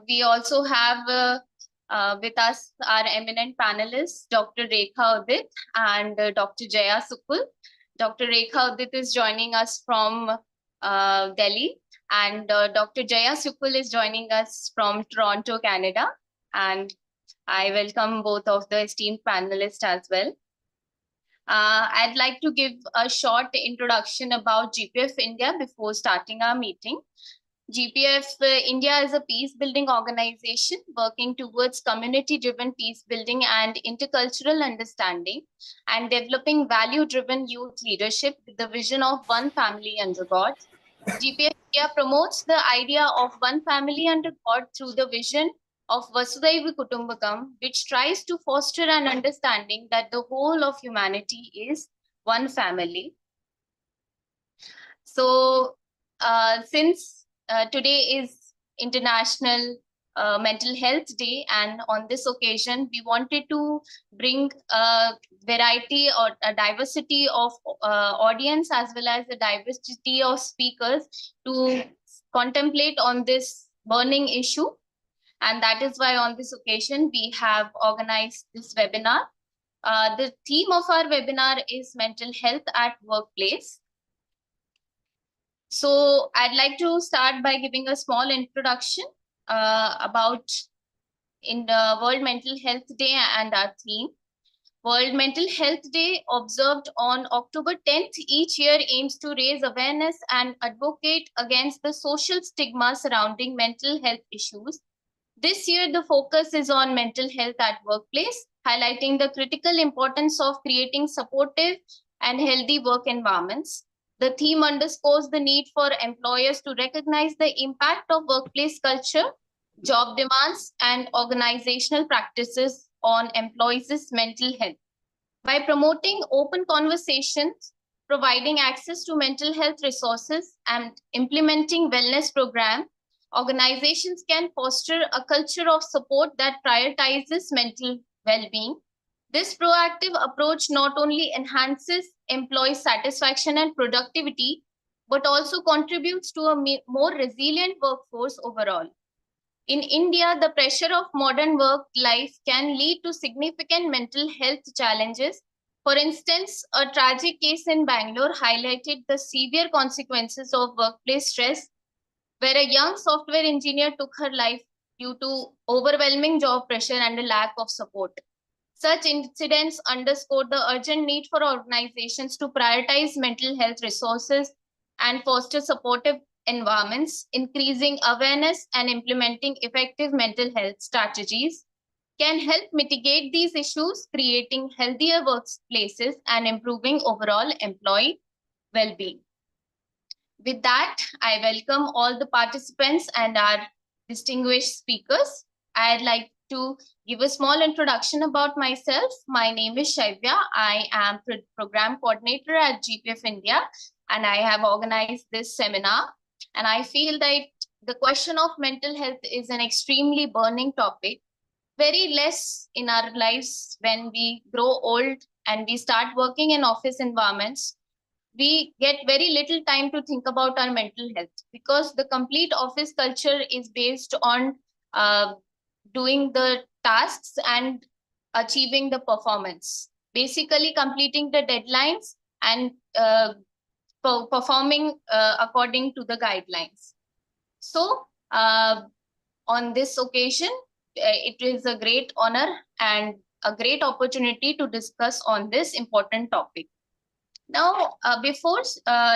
We also have with us our eminent panelists, Dr. Rekha Udit and Dr. Jaya Sukul. Dr. Rekha Udit is joining us from Delhi, and Dr. Jaya Sukul is joining us from Toronto, Canada. And I welcome both of the esteemed panelists as well. I'd like to give a short introduction about GPF India before starting our meeting. GPF India is a peace building organization working towards community driven peace building and intercultural understanding and developing value driven youth leadership with the vision of one family under God. GPF India promotes the idea of one family under God through the vision of Vasudhaiva Kutumbakam, which tries to foster an understanding that the whole of humanity is one family. So, since today is International Mental Health Day, and on this occasion, we wanted to bring a variety or a diversity of audience as well as a diversity of speakers to contemplate on this burning issue. And that is why on this occasion, we have organized this webinar. The theme of our webinar is mental health at workplace. So I'd like to start by giving a small introduction about in the World Mental Health Day and our theme. World Mental Health Day, observed on October 10th each year, aims to raise awareness and advocate against the social stigma surrounding mental health issues. This year, the focus is on mental health at workplace, highlighting the critical importance of creating supportive and healthy work environments. The theme underscores the need for employers to recognize the impact of workplace culture, job demands, and organizational practices on employees' mental health. By promoting open conversations, providing access to mental health resources, and implementing wellness programs, organizations can foster a culture of support that prioritizes mental well-being. This proactive approach not only enhances employee satisfaction and productivity, but also contributes to a more resilient workforce overall. In India, the pressure of modern work life can lead to significant mental health challenges. For instance, a tragic case in Bangalore highlighted the severe consequences of workplace stress, where a young software engineer took her life due to overwhelming job pressure and a lack of support. Such incidents underscore the urgent need for organizations to prioritize mental health resources and foster supportive environments. Increasing awareness and implementing effective mental health strategies can help mitigate these issues, creating healthier workplaces and improving overall employee well-being. With that, I welcome all the participants and our distinguished speakers. I'd like to give a small introduction about myself. My name is Shaivya. I am program coordinator at GPF India, and I have organized this seminar. And I feel that the question of mental health is an extremely burning topic. Very less in our lives when we grow old and we start working in office environments, we get very little time to think about our mental health because the complete office culture is based on doing the tasks and achieving the performance, basically completing the deadlines and performing according to the guidelines. So on this occasion, it is a great honor and a great opportunity to discuss on this important topic. Now, before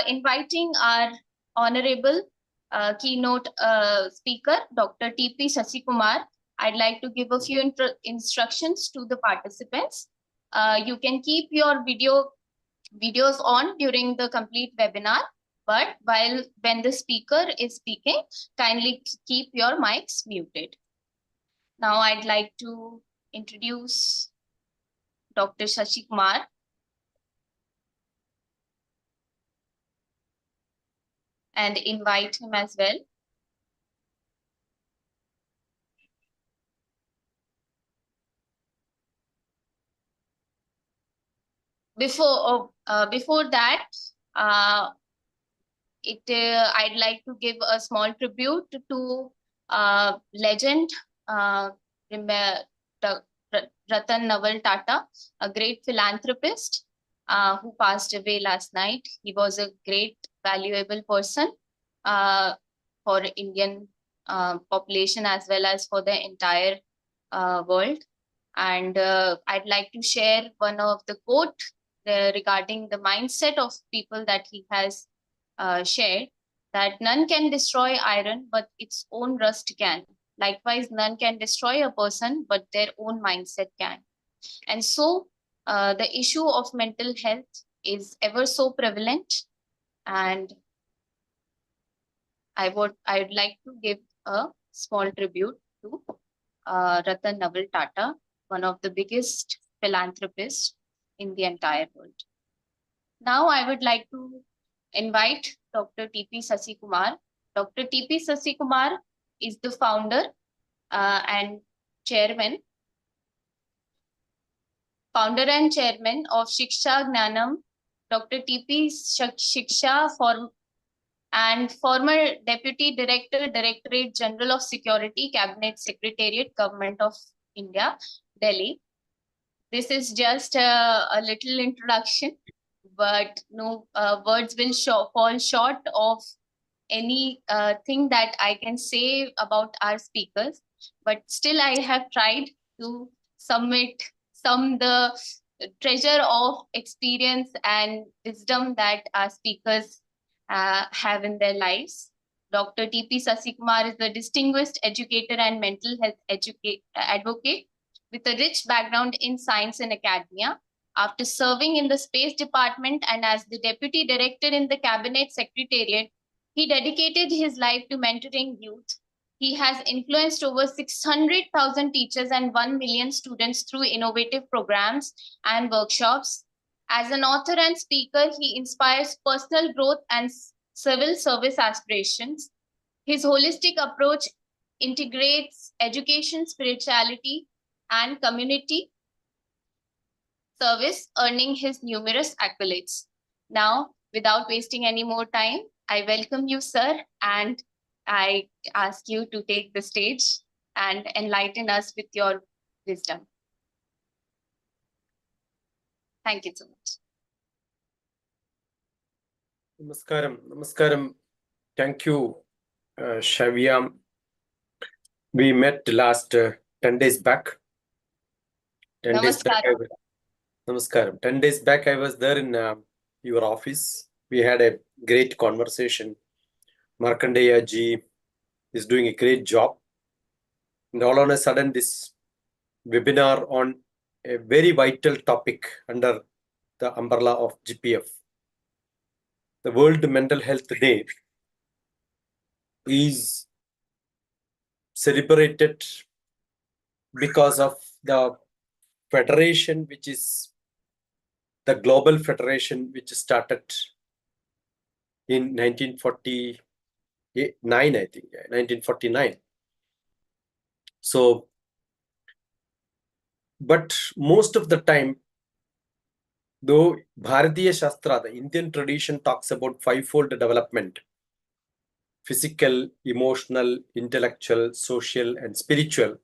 inviting our honorable keynote speaker, Dr. T.P. Sasikumar, I'd like to give a few instructions to the participants. You can keep your videos on during the complete webinar, but when the speaker is speaking, kindly keep your mics muted. Now, I'd like to introduce Dr. Sasikumar. And invite him as well. Before that, I'd like to give a small tribute to Legend, Ratan Naval Tata, a great philanthropist who passed away last night. He was a great, valuable person for Indian population as well as for the entire world. And I'd like to share one of the quote regarding the mindset of people that he has shared, that none can destroy iron, but its own rust can. Likewise, none can destroy a person, but their own mindset can. And so the issue of mental health is ever so prevalent. And I'd like to give a small tribute to Ratan Naval Tata, one of the biggest philanthropists in the entire world. Now I would like to invite Dr. T.P. Sasikumar. Dr. T.P. Sasikumar is the founder and chairman of Shiksha Gnanam. Dr. T.P. Shiksha and former Deputy Director, Directorate General of Security, Cabinet Secretariat, Government of India, Delhi. This is just a little introduction, but no words will fall short of any thing that I can say about our speakers. But still, I have tried to sum the treasure of experience and wisdom that our speakers have in their lives. Dr. T.P. Sasikumar is a distinguished educator and mental health advocate with a rich background in science and academia. After serving in the Space Department and as the Deputy Director in the Cabinet Secretariat, he dedicated his life to mentoring youth. He has influenced over 600,000 teachers and 1 million students through innovative programs and workshops. As an author and speaker, he inspires personal growth and civil service aspirations. His holistic approach integrates education, spirituality, and community service, earning his numerous accolades. Now, without wasting any more time, I welcome you, sir, and I ask you to take the stage and enlighten us with your wisdom. Thank you so much. Namaskaram. Thank you, Shavya. We met last 10 days back. 10 days back. Namaskaram. 10 days back, I was there in your office. We had a great conversation. Markandeya ji is doing a great job. And all on a sudden, this webinar on a very vital topic under the umbrella of GPF. The World Mental Health Day is celebrated because of the federation, which is the global federation, which started in 1949, I think, 1949. So, but most of the time, though Bharatiya Shastra, the Indian tradition, talks about fivefold development: physical, emotional, intellectual, social, and spiritual.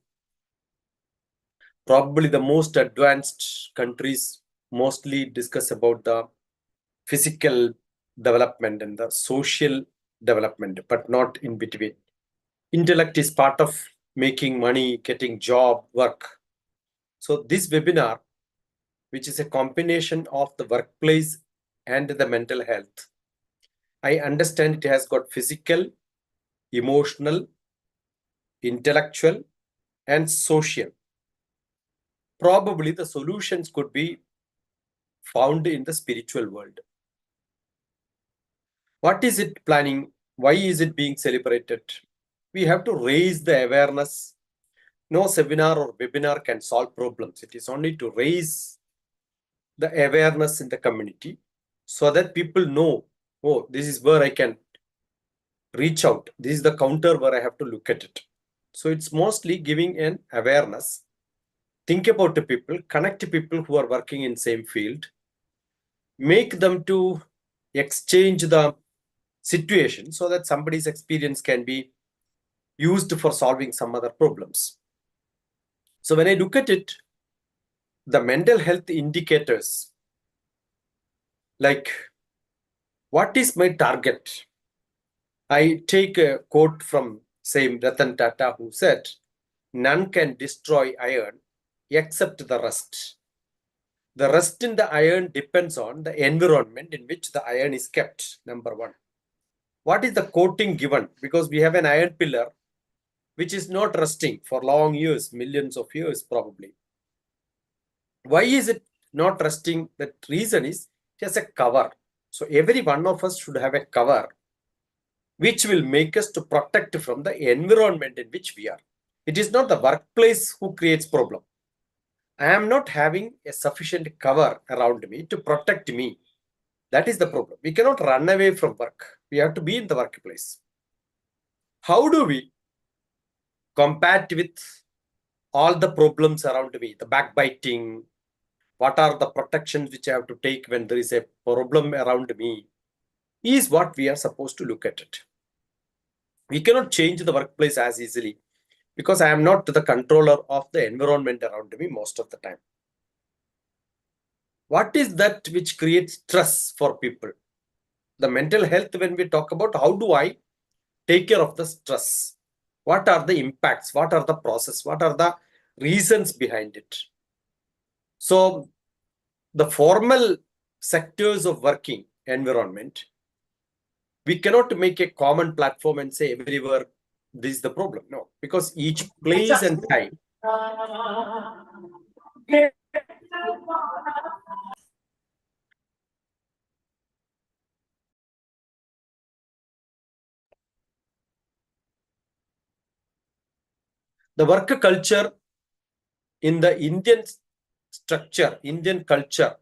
Probably the most advanced countries mostly discuss about the physical development and the social development, but not in between. Intellect is part of making money, getting job, work. So this webinar, which is a combination of the workplace and the mental health, I understand it has got physical, emotional, intellectual, and social. Probably the solutions could be found in the spiritual world. What is it planning? Why is it being celebrated? We have to raise the awareness. No seminar or webinar can solve problems. It is only to raise the awareness in the community so that people know, oh, this is where I can reach out. This is the counter where I have to look at it. So it's mostly giving an awareness. Think about the people, connect to people who are working in same field, make them to exchange the situation so that somebody's experience can be used for solving some other problems. So when I look at it, the mental health indicators, like what is my target? I take a quote from same Ratan Tata, who said, none can destroy iron except the rust. The rust in the iron depends on the environment in which the iron is kept, number one. What is the coating given? Because we have an iron pillar which is not rusting for long years, millions of years probably. Why is it not rusting? The reason is it has a cover. So every one of us should have a cover which will make us to protect from the environment in which we are. It is not the workplace who creates problem. I am not having a sufficient cover around me to protect me. That is the problem. We cannot run away from work. We have to be in the workplace. How do we combat with all the problems around me, the backbiting? What are the protections which I have to take when there is a problem around me? Is what we are supposed to look at it. We cannot change the workplace as easily because I am not the controller of the environment around me most of the time. What is that which creates stress for people? The mental health, when we talk about how do I take care of the stress? What are the impacts? What are the process? What are the reasons behind it? So the formal sectors of working environment, we cannot make a common platform and say everywhere this is the problem. No, because each place and time. The work culture in the Indian structure, Indian culture,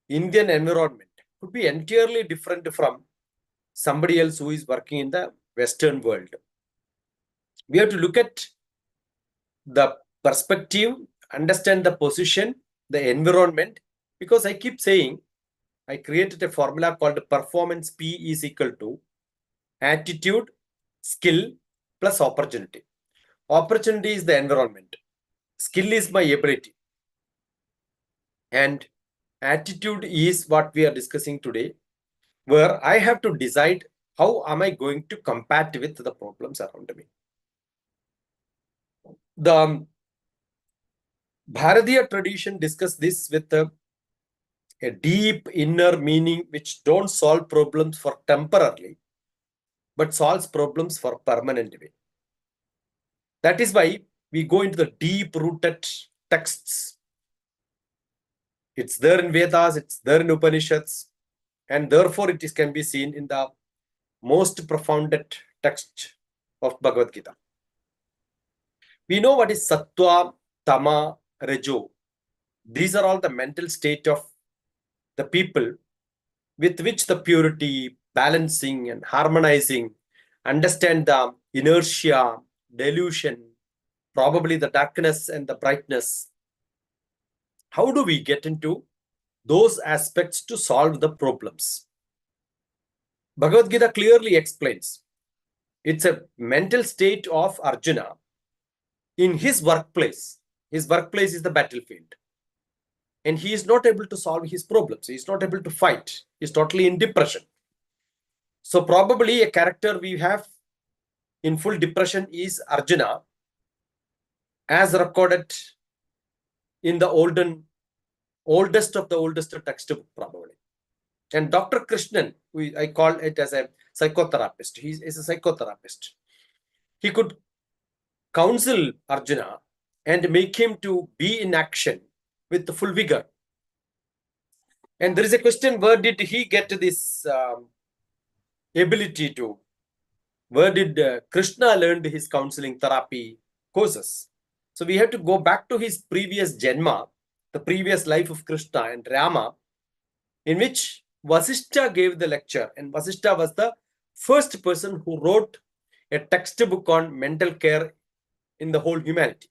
Indian environment could be entirely different from somebody else who is working in the Western world. We have to look at the perspective, understand the position, the environment, because I keep saying, I created a formula called performance P is equal to attitude, skill plus opportunity. Opportunity is the environment. Skill is my ability. And attitude is what we are discussing today, where I have to decide how am I going to combat with the problems around me. The Bharatiya tradition discuss this with a deep inner meaning which don't solve problems for temporarily, but solves problems for permanent way. That is why we go into the deep-rooted texts. It's there in Vedas, it's there in Upanishads, and therefore it can be seen in the most profound text of Bhagavad Gita. We know what is Sattva, Tama, Rajo. These are all the mental state of the people with which the purity, balancing and harmonizing, understand the inertia, delusion, probably the darkness and the brightness. How do we get into those aspects to solve the problems? Bhagavad Gita clearly explains it's a mental state of Arjuna in his workplace. His workplace is the battlefield. And he is not able to solve his problems. He is not able to fight. He is totally in depression. So probably a character we have in full depression is Arjuna, as recorded in the oldest of the oldest textbook probably. And Dr. Krishnan, I call it as a psychotherapist. He is a psychotherapist. He could counsel Arjuna and make him to be in action with the full vigor. And there is a question, where did he get this ability to? Where did Krishna learn his counseling therapy courses? So we have to go back to his previous Janma, the previous life of Krishna and Rama, in which Vasishtha gave the lecture. And Vasishtha was the first person who wrote a textbook on mental care in the whole humanity.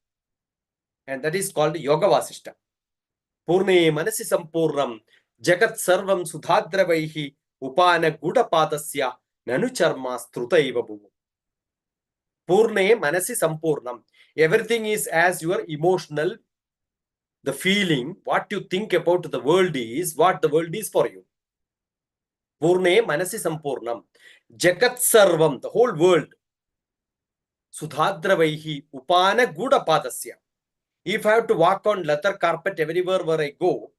And that is called Yoga Vasishtha. Purne manasi sampurnam jagat sarvam sudhadravaihi upana gudapadasya nanu charma strutaiva bhuvu. Purne manasi sampurnam. Everything is as your emotional, the feeling, what you think about the world is what the world is for you. Purne manasi sampurnam. Jagat sarvam, the whole world. Sudhadravaihi upana guda padasya. If I have to walk on leather carpet everywhere where I go,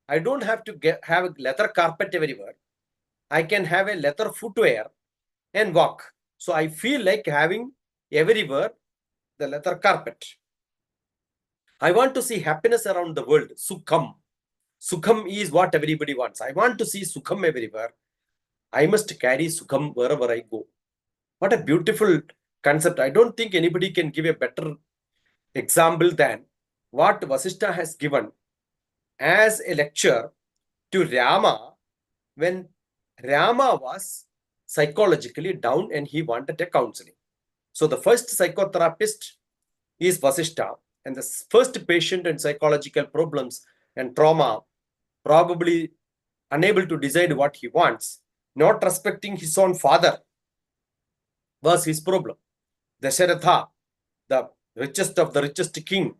I don't have to have a leather carpet everywhere. I can have a leather footwear and walk. So I feel like having everywhere the leather carpet. I want to see happiness around the world. Sukham. Sukham is what everybody wants. I want to see Sukham everywhere. I must carry Sukham wherever I go. What a beautiful concept. I don't think anybody can give a better example than what Vasishtha has given as a lecture to Rama when Rama was psychologically down and he wanted a counseling. So the first psychotherapist is Vasishtha, and the first patient and psychological problems and trauma, probably unable to decide what he wants, not respecting his own father, was his problem. Dasharatha, the richest of the richest king,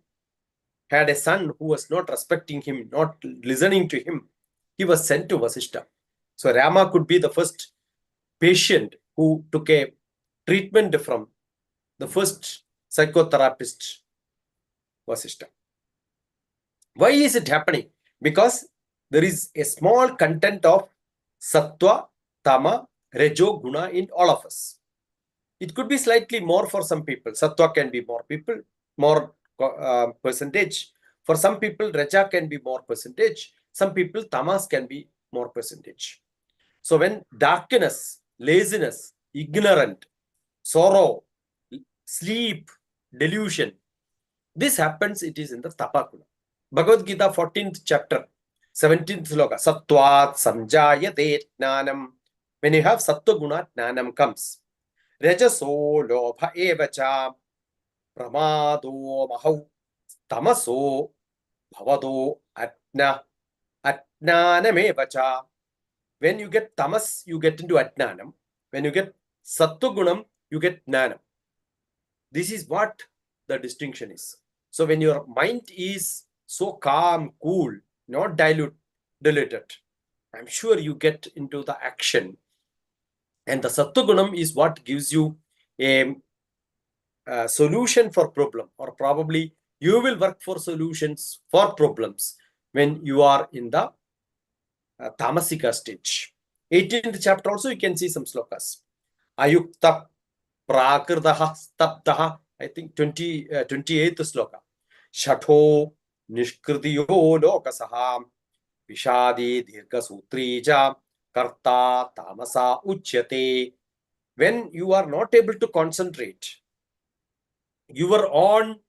had a son who was not respecting him, not listening to him. He was sent to Vasishtha. So Rama could be the first patient who took a treatment from the first psychotherapist, Vasishtha. Why is it happening? Because there is a small content of sattva, tama, rejo, guna in all of us. It could be slightly more for some people. Sattva can be more people, more percentage. For some people, raja can be more percentage. Some people, tamas can be more percentage. So when darkness, laziness, ignorant, sorrow, sleep, delusion, this happens, it is in the tapakuna. Bhagavad Gita 14th chapter, 17th sloka, Sattvat samjayate jnanam. When you have sattva guna, jnanam comes. Rajaso lobha evacha pramado mahau tamaso bhavado atnanam evacha. When you get tamas, you get into atnanam. When you get sattva gunam, you get jnanam. This is what the distinction is. So when your mind is so calm, cool, not diluted, I'm sure you get into the action. And the Sattvagunam is what gives you a solution for problem, or probably you will work for solutions for problems when you are in the Tamasika stage. 18th chapter also you can see some slokas. Ayukta Prakrdaha Staptaha, I think 28th sloka. Shatho Nishkritiyo Lokasaha Vishadi Dirga Sutrija Karta Tamasa Uchyate. When you are not able to concentrate, your own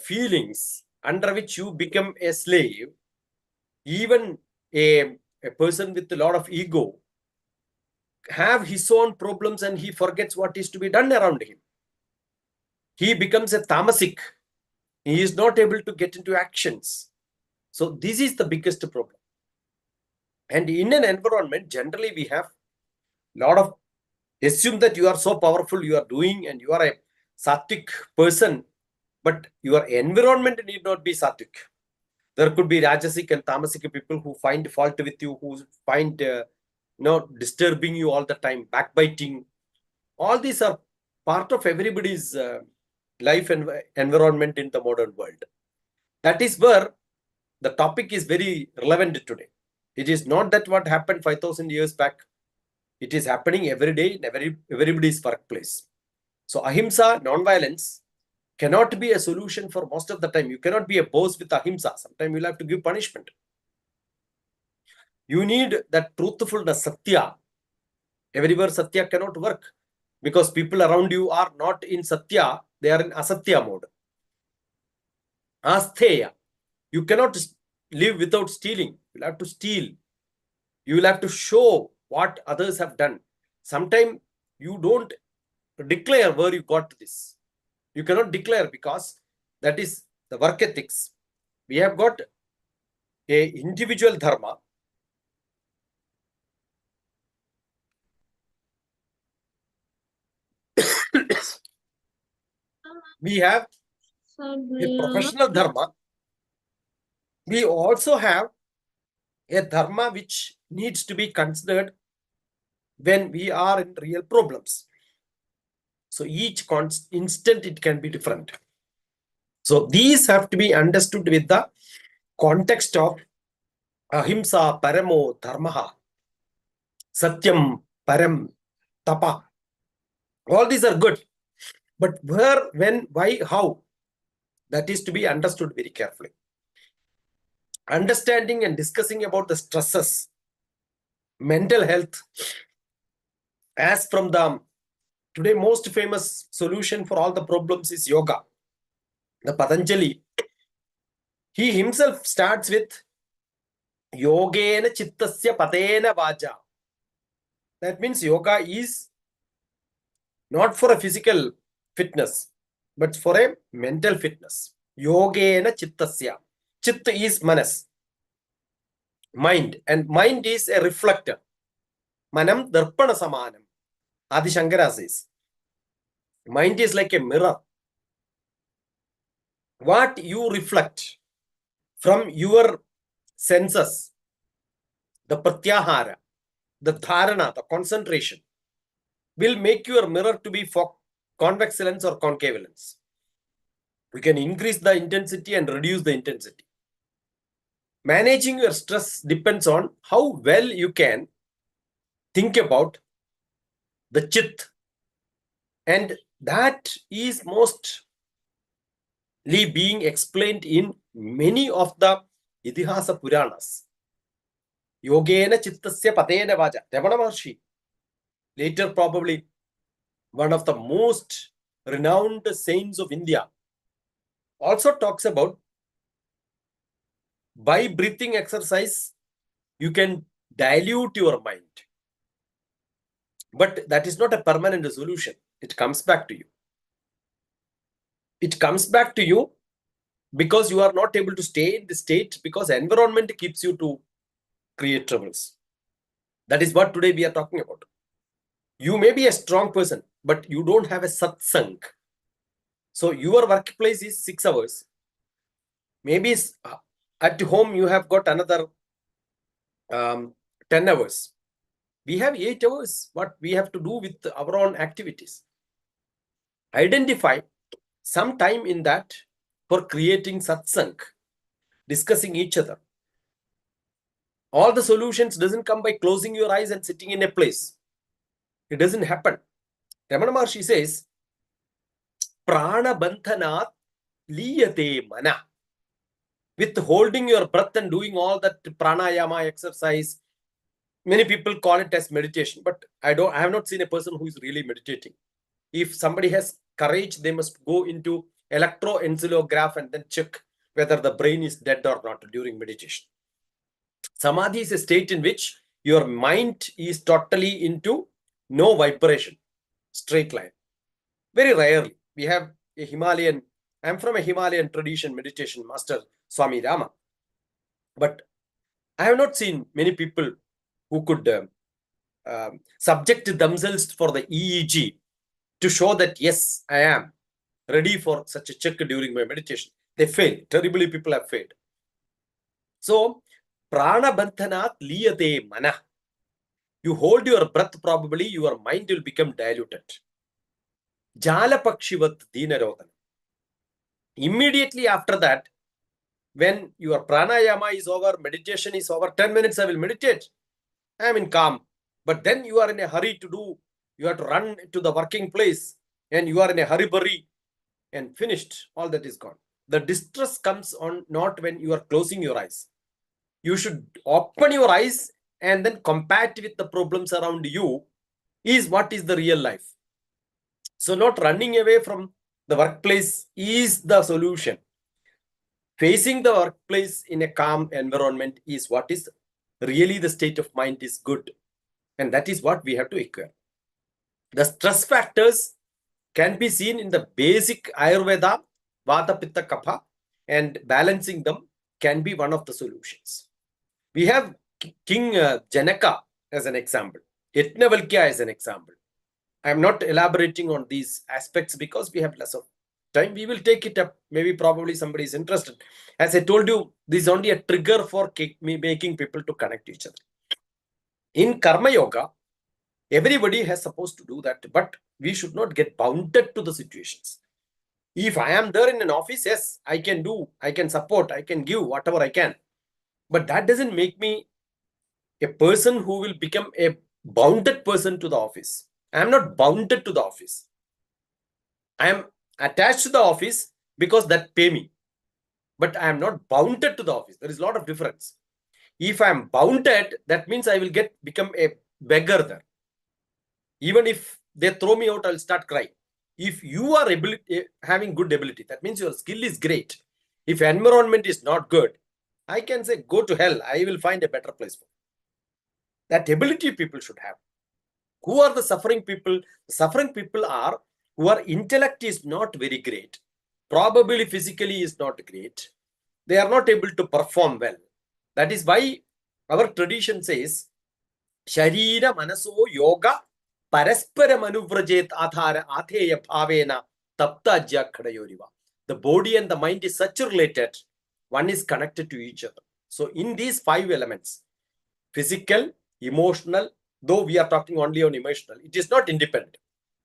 feelings under which you become a slave, even a person with a lot of ego, have his own problems and he forgets what is to be done around him. He becomes a tamasic. He is not able to get into actions. So this is the biggest problem. And in an environment, generally we have a lot of assume that you are so powerful, you are doing, and you are a sattvic person, but your environment need not be sattvic. There could be rajasic and tamasic people who find fault with you, who find disturbing you all the time, backbiting. All these are part of everybody's life and environment in the modern world. That is where the topic is very relevant today. It is not that what happened 5,000 years back. It is happening every day in everybody's workplace. So ahimsa, non-violence, cannot be a solution for most of the time. You cannot be a boss with ahimsa. Sometimes you'll have to give punishment. You need that truthfulness, satya. Everywhere satya cannot work because people around you are not in satya, they are in asatya mode. Astheya. You cannot live without stealing. You'll have to steal. You will have to show what others have done. Sometimes you don't declare where you got this. You cannot declare because that is the work ethics. We have got a individual dharma. We have a professional dharma. We also have a dharma which needs to be considered when we are in real problems. So each instant it can be different. So these have to be understood with the context of ahimsa paramo dharmaha, satyam param tapa. All these are good, but where, when, why, how, that is to be understood very carefully. Understanding and discussing about the stresses, mental health, as from the today most famous solution for all the problems is yoga. The Patanjali, he himself starts with yogena chittasya patena vaja. That means yoga is not for a physical fitness, but for a mental fitness. Yogena chittasya. Chitta is manas, mind, and mind is a reflector. Manam darpana samanam. Adi Shankara says, mind is like a mirror. What you reflect from your senses, the pratyahara, the dharana, the concentration, will make your mirror to be for convex lens or concave lens. We can increase the intensity and reduce the intensity. Managing your stress depends on how well you can think about the chit, and that is mostly being explained in many of the Idihasa Puranas. Yogena chittasya patena vaja. Ramana Maharshi, later probably one of the most renowned saints of India, also talks about by breathing exercise, you can dilute your mind. But that is not a permanent solution. It comes back to you. It comes back to you because you are not able to stay in the state because environment keeps you to create troubles. That is what today we are talking about. You may be a strong person, but you don't have a satsang. So your workplace is 6 hours. Maybe at home you have got another 10 hours. We have 8 hours. What we have to do with our own activities. Identify some time in that for creating satsang, discussing each other. All the solutions doesn't come by closing your eyes and sitting in a place. It doesn't happen. Ramana Maharshi says, prana bandhanat liyate mana. With holding your breath and doing all that pranayama exercise, many people call it as meditation, but I have not seen a person who is really meditating. If somebody has courage, they must go into electroencephalograph and then check whether the brain is dead or not during meditation. Samadhi is a state in which your mind is totally into no vibration, straight line. Very rarely. We have a Himalayan, I'm from a Himalayan tradition meditation master, Swami Rama. But I have not seen many people who could subject themselves for the EEG to show that, yes, I am ready for such a check during my meditation. They fail. Terribly, people have failed. So, prana bandhanat liyate mana. You hold your breath, probably your mind will become diluted. Jala pakshivat dinarodana. Immediately after that, when your pranayama is over, meditation is over, 10 minutes I will meditate. I am in calm. But then you are in a hurry to do, you have to run to the working place and you are in a hurry and finished. All that is gone. The distress comes on not when you are closing your eyes. You should open your eyes and then combat with the problems around you is what is the real life. So not running away from the workplace is the solution. Facing the workplace in a calm environment is what is really the state of mind is good. And that is what we have to acquire. The stress factors can be seen in the basic Ayurveda, Vata, Pitta, Kapha, and balancing them can be one of the solutions. We have King Janaka as an example, Yajnavalkya as an example. I am not elaborating on these aspects because we have less of time we will take it up. Maybe probably somebody is interested. As I told you, this is only a trigger for making people to connect to each other. In Karma Yoga, everybody has supposed to do that, but we should not get bounded to the situations. If I am there in an office, yes, I can do, I can support, I can give whatever I can. But that doesn't make me a person who will become a bounded person to the office. I am not bounded to the office. I am attached to the office because that pay me. But I am not bounded to the office. There is a lot of difference. If I am bounded, that means I will become a beggar there. Even if they throw me out, I'll start crying. If you are having good ability, that means your skill is great. If environment is not good, I can say, go to hell. I will find a better place for you. That ability people should have. Who are the suffering people? The suffering people are who are intellect is not very great. Probably physically is not great. They are not able to perform well. That is why our tradition says, Sharira Manaso Yoga Paraspara Manuvrajet Athara Atheya Bhavena Tapta Jakadayoriva. The body and the mind is such related. One is connected to each other. So in these 5 elements, physical, emotional, though we are talking only on emotional, it is not independent.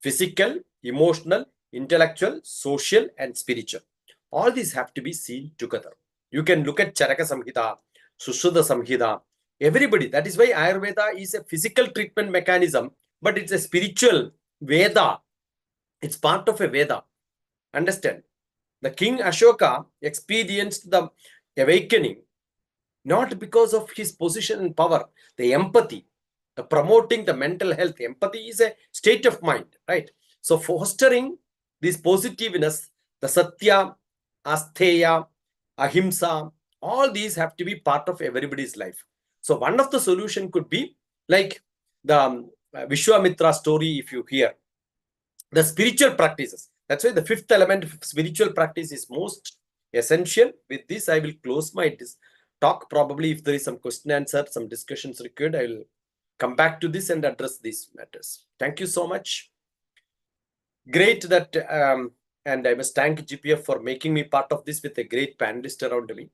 Physical, emotional, intellectual, social, and spiritual. All these have to be seen together. You can look at Charaka Samhita, Sushruta Samhita, everybody. That is why Ayurveda is a physical treatment mechanism, but it's a spiritual Veda. It's part of a Veda. Understand? The King Ashoka experienced the awakening not because of his position and power, the empathy, the promoting the mental health. Empathy is a state of mind, right? So fostering this positiveness, the Satya, Astheya, Ahimsa, all these have to be part of everybody's life. So one of the solution could be like the Vishwamitra story, if you hear, the spiritual practices. That's why the 5th element of spiritual practice is most essential. With this, I will close my talk. Probably if there is some question answer, some discussions required, I will come back to this and address these matters. Thank you so much. Great that, and I must thank GPF for making me part of this with a great panelist around me.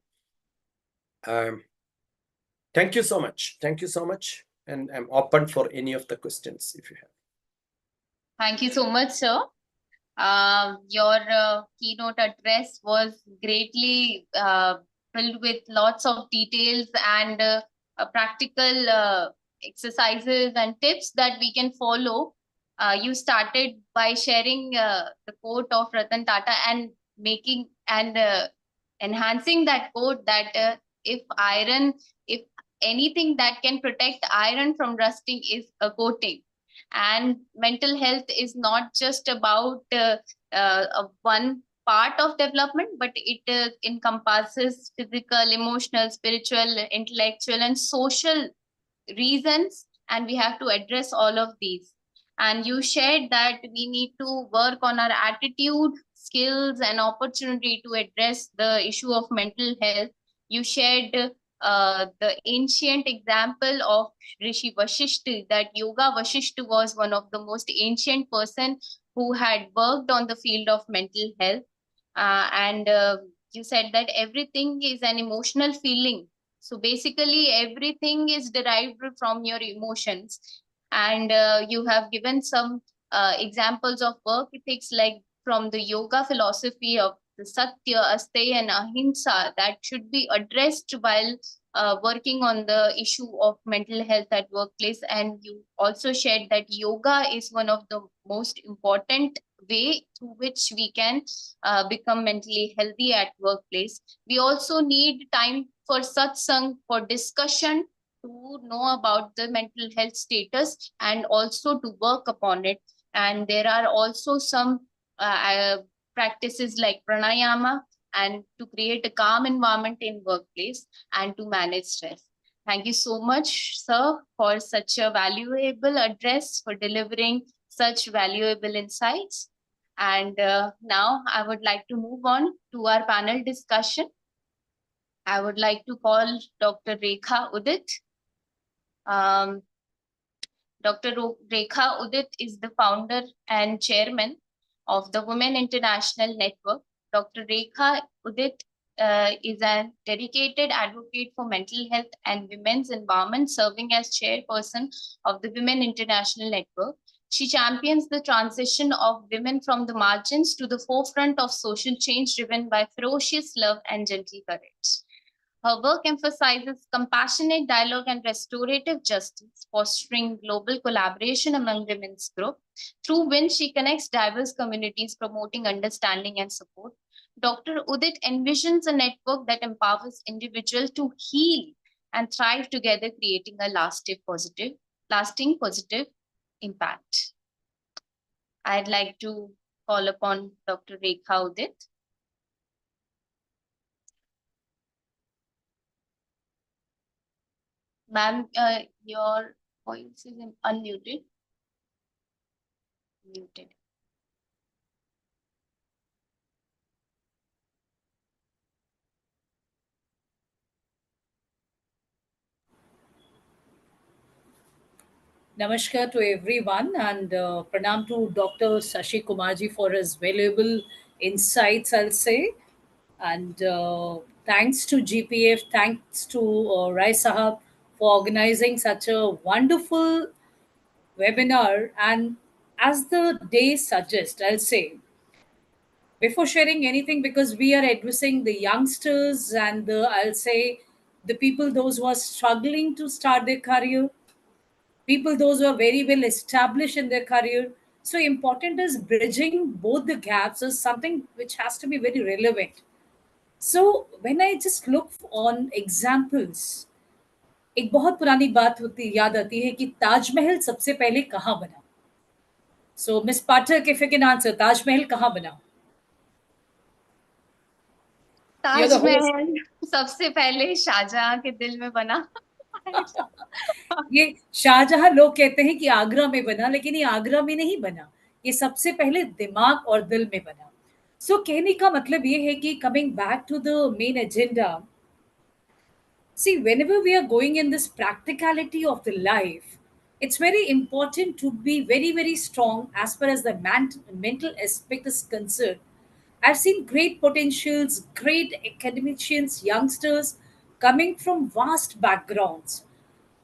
Thank you so much. Thank you so much. And I'm open for any of the questions if you have. Thank you so much, sir. Your keynote address was greatly filled with lots of details and practical exercises and tips that we can follow. You started by sharing the quote of Ratan Tata and making and enhancing that quote that if anything that can protect iron from rusting is a coating. And mental health is not just about one part of development, but it encompasses physical, emotional, spiritual, intellectual, and social reasons, and we have to address all of these. And you shared that we need to work on our attitude, skills, and opportunity to address the issue of mental health. You shared the ancient example of Rishi Vashishta, that Yoga Vashishta was one of the most ancient person who had worked on the field of mental health. And you said that everything is an emotional feeling. So basically, everything is derived from your emotions. And you have given some examples of work ethics, like from the yoga philosophy of the Satya, Asteya, and Ahimsa, that should be addressed while working on the issue of mental health at workplace. And you also shared that yoga is one of the most important way through which we can become mentally healthy at workplace. We also need time for satsang, for discussion, to know about the mental health status and also to work upon it. And there are also some practices like pranayama, and to create a calm environment in workplace and to manage stress. Thank you so much, sir, for such a valuable address, for delivering such valuable insights. And now I would like to move on to our panel discussion. I would like to call Dr. Rekha Udit. Dr. Rekha Udit is the founder and chairman of the Women International Network. Dr. Rekha Udit is a dedicated advocate for mental health and women's empowerment, serving as chairperson of the Women International Network. She champions the transition of women from the margins to the forefront of social change driven by ferocious love and gentle courage. Her work emphasizes compassionate dialogue and restorative justice, fostering global collaboration among women's groups, through which she connects diverse communities, promoting understanding and support. Dr. Udit envisions a network that empowers individuals to heal and thrive together, creating a lasting positive impact. I'd like to call upon Dr. Rekha Udit. Ma'am, your voice is unmuted. Muted. Namaskar to everyone and pranam to Dr. Sashi Kumarji for his valuable insights, I'll say. And thanks to GPF, thanks to Rai Sahab for organizing such a wonderful webinar. And as the day suggests, I'll say, before sharing anything, because we are addressing the youngsters and I'll say, the people, those who are struggling to start their career, people those who are very well established in their career. So important is bridging both the gaps is something which has to be very relevant. So when I just look on examples, एक बहुत पुरानी बात होती याद आती है कि ताजमहल सबसे पहले कहाँ बना. So Miss Pathak, if you can answer, Taj Mahal कहाँ बना? You're the host. ताजमहल सबसे पहले शाहजहां के दिल में बना. ये शाहजहां लोग कहते हैं कि आगरा में बना, लेकिन ये आगरा में नहीं बना, ये सबसे पहले दिमाग और दिल में बना. सो कहने का मतलब ये है कि coming back to the main agenda, see, whenever we are going in this practicality of the life, it's very important to be very very strong as far as the mental aspect is concerned. I've seen great potentials, great academicians, youngsters coming from vast backgrounds,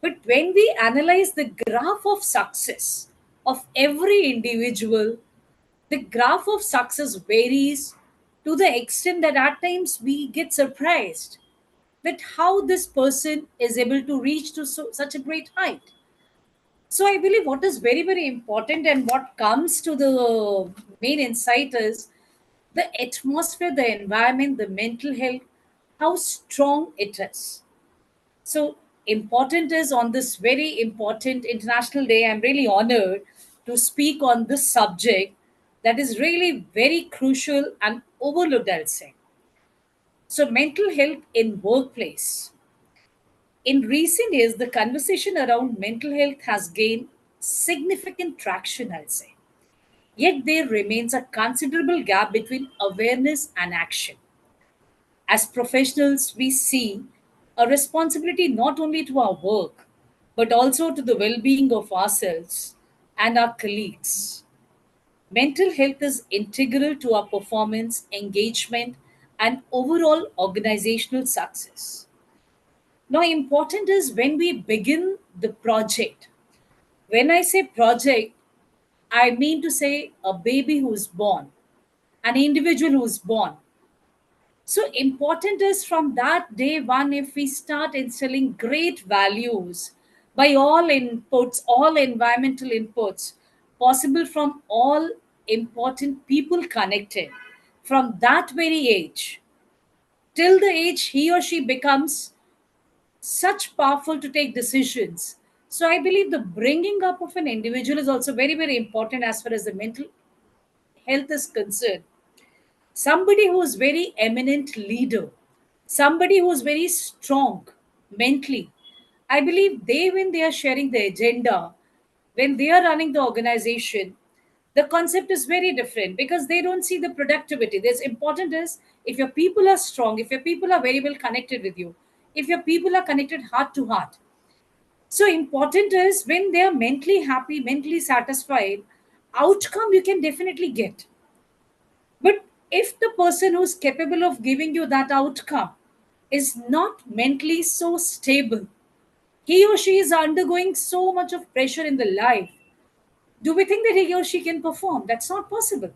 but when we analyze the graph of success of every individual, the graph of success varies to the extent that at times we get surprised that how this person is able to reach to such a great height. So I believe what is very, very important and what comes to the main insight is the atmosphere, the environment, the mental health, how strong it is. So important is on this very important International Day. I'm really honored to speak on this subject that is really very crucial and overlooked, I'll say. So mental health in workplace. In recent years, the conversation around mental health has gained significant traction, I'll say. Yet there remains a considerable gap between awareness and action. As professionals, we see a responsibility not only to our work, but also to the well being of ourselves and our colleagues. Mental health is integral to our performance, engagement, and overall organizational success. Now, important is when we begin the project. When I say project, I mean to say a baby who is born, an individual who is born. So important is from that day one, if we start instilling great values by all inputs, all environmental inputs, possible from all important people connected, from that very age, till the age he or she becomes such powerful to take decisions. So I believe the bringing up of an individual is also very, very important as far as the mental health is concerned. Somebody who is very eminent leader, somebody who is very strong mentally, I believe they, when they are sharing the agenda, when they are running the organization, the concept is very different because they don't see the productivity. This important is if your people are strong, if your people are very well connected with you, if your people are connected heart to heart. So important is when they are mentally happy, mentally satisfied, outcome you can definitely get. But if the person who's capable of giving you that outcome is not mentally so stable, he or she is undergoing so much of pressure in the life, do we think that he or she can perform? That's not possible.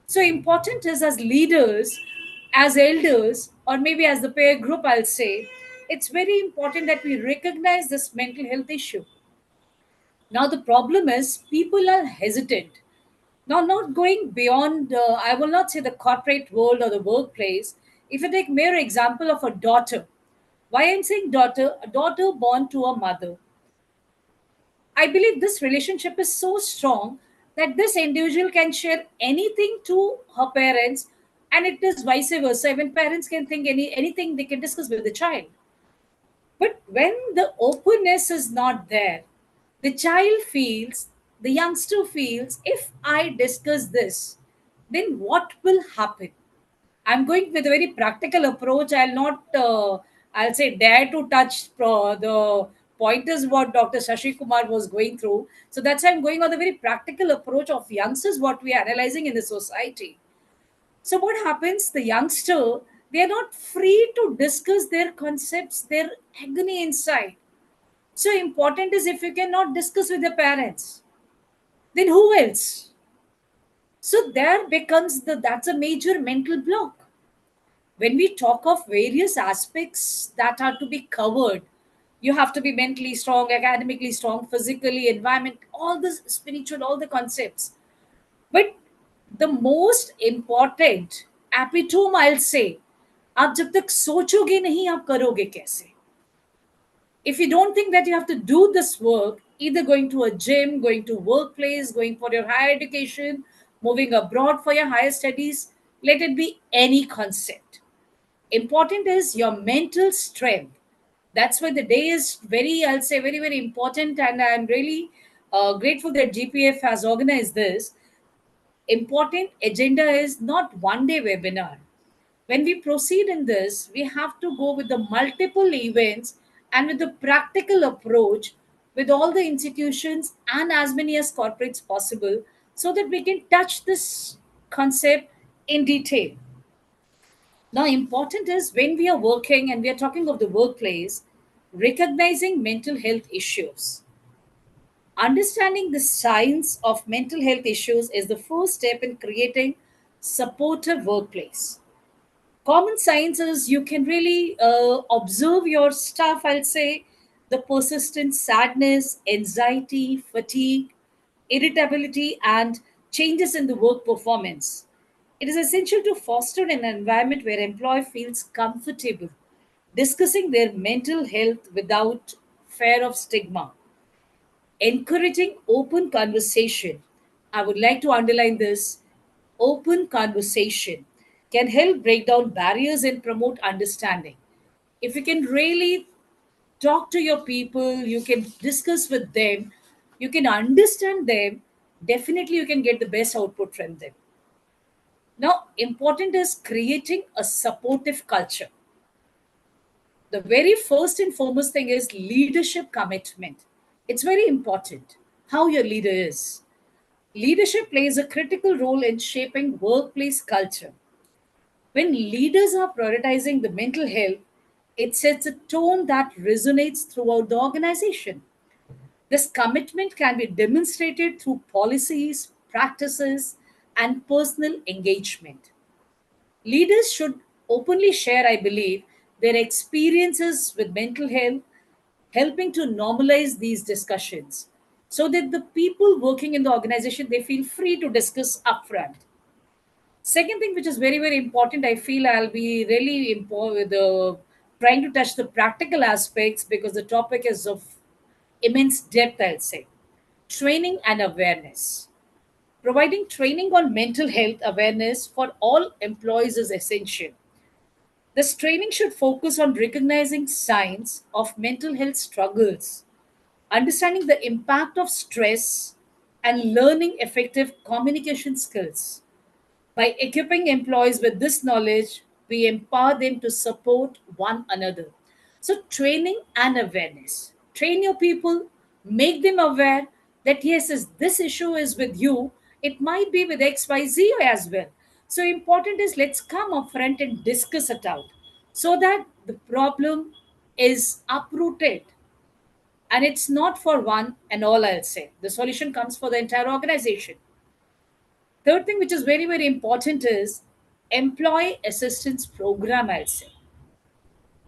So important is, as leaders, as elders, or maybe as the peer group, I'll say, it's very important that we recognize this mental health issue. Now the problem is people are hesitant. Now, not going beyond, I will not say the corporate world or the workplace. If you take mere example of a daughter, why I'm saying daughter, a daughter born to a mother, I believe this relationship is so strong that this individual can share anything to her parents, and it is vice versa. Even parents can think anything they can discuss with the child. But when the openness is not there, the child feels, the youngster feels, if I discuss this, then what will happen? I'm going with a very practical approach. I'll not, I'll say, dare to touch the pointers what Dr. Shashi Kumar was going through. So that's why I'm going on the very practical approach of youngsters, what we are analyzing in the society. So what happens? The youngster, they are not free to discuss their concepts, their agony inside. So important is if you cannot discuss with your parents, then who else? So there becomes that's a major mental block. When we talk of various aspects that are to be covered, you have to be mentally strong, academically strong, physically, environment, all the spiritual, all the concepts. But the most important epitome I'll say, आप जब तक सोचोगे नहीं आप करोगे कैसे? If you don't think that you have to do this work, either going to a gym, going to workplace, going for your higher education, moving abroad for your higher studies, let it be any concept. Important is your mental strength. That's why the day is very, I'll say, very, very important. And I'm really grateful that GPF has organized this. Important agenda is not one day webinar. When we proceed in this, we have to go with the multiple events and with the practical approach with all the institutions and as many as corporates possible so that we can touch this concept in detail. Now, important is when we are working and we are talking of the workplace, recognizing mental health issues. Understanding the science of mental health issues is the first step in creating supportive workplace. Common signs is you can really observe your stuff, I'll say, the persistent sadness, anxiety, fatigue, irritability, and changes in the work performance. It is essential to foster an environment where employee feels comfortable discussing their mental health without fear of stigma. Encouraging open conversation. I would like to underline this. Open conversation can help break down barriers and promote understanding. If you can really talk to your people, you can discuss with them, you can understand them, definitely you can get the best output from them. Now, important is creating a supportive culture. The very first and foremost thing is leadership commitment. It's very important how your leader is. Leadership plays a critical role in shaping workplace culture. When leaders are prioritizing the mental health, it sets a tone that resonates throughout the organization. This commitment can be demonstrated through policies, practices, and personal engagement. Leaders should openly share, I believe, their experiences with mental health, helping to normalize these discussions so that the people working in the organization they feel free to discuss upfront. Second thing, which is very, very important, I feel I'll be really trying to touch the practical aspects because the topic is of immense depth, I'll say. Training and awareness. Providing training on mental health awareness for all employees is essential. This training should focus on recognizing signs of mental health struggles, understanding the impact of stress, and learning effective communication skills. By equipping employees with this knowledge, we empower them to support one another. So, training and awareness. Train your people, make them aware that yes, this issue is with you, it might be with XYZ as well. So important is let's come up front and discuss it out so that the problem is uprooted. And it's not for one and all, I'll say. The solution comes for the entire organization. Third thing, which is very, very important, is employee assistance program, I'll say.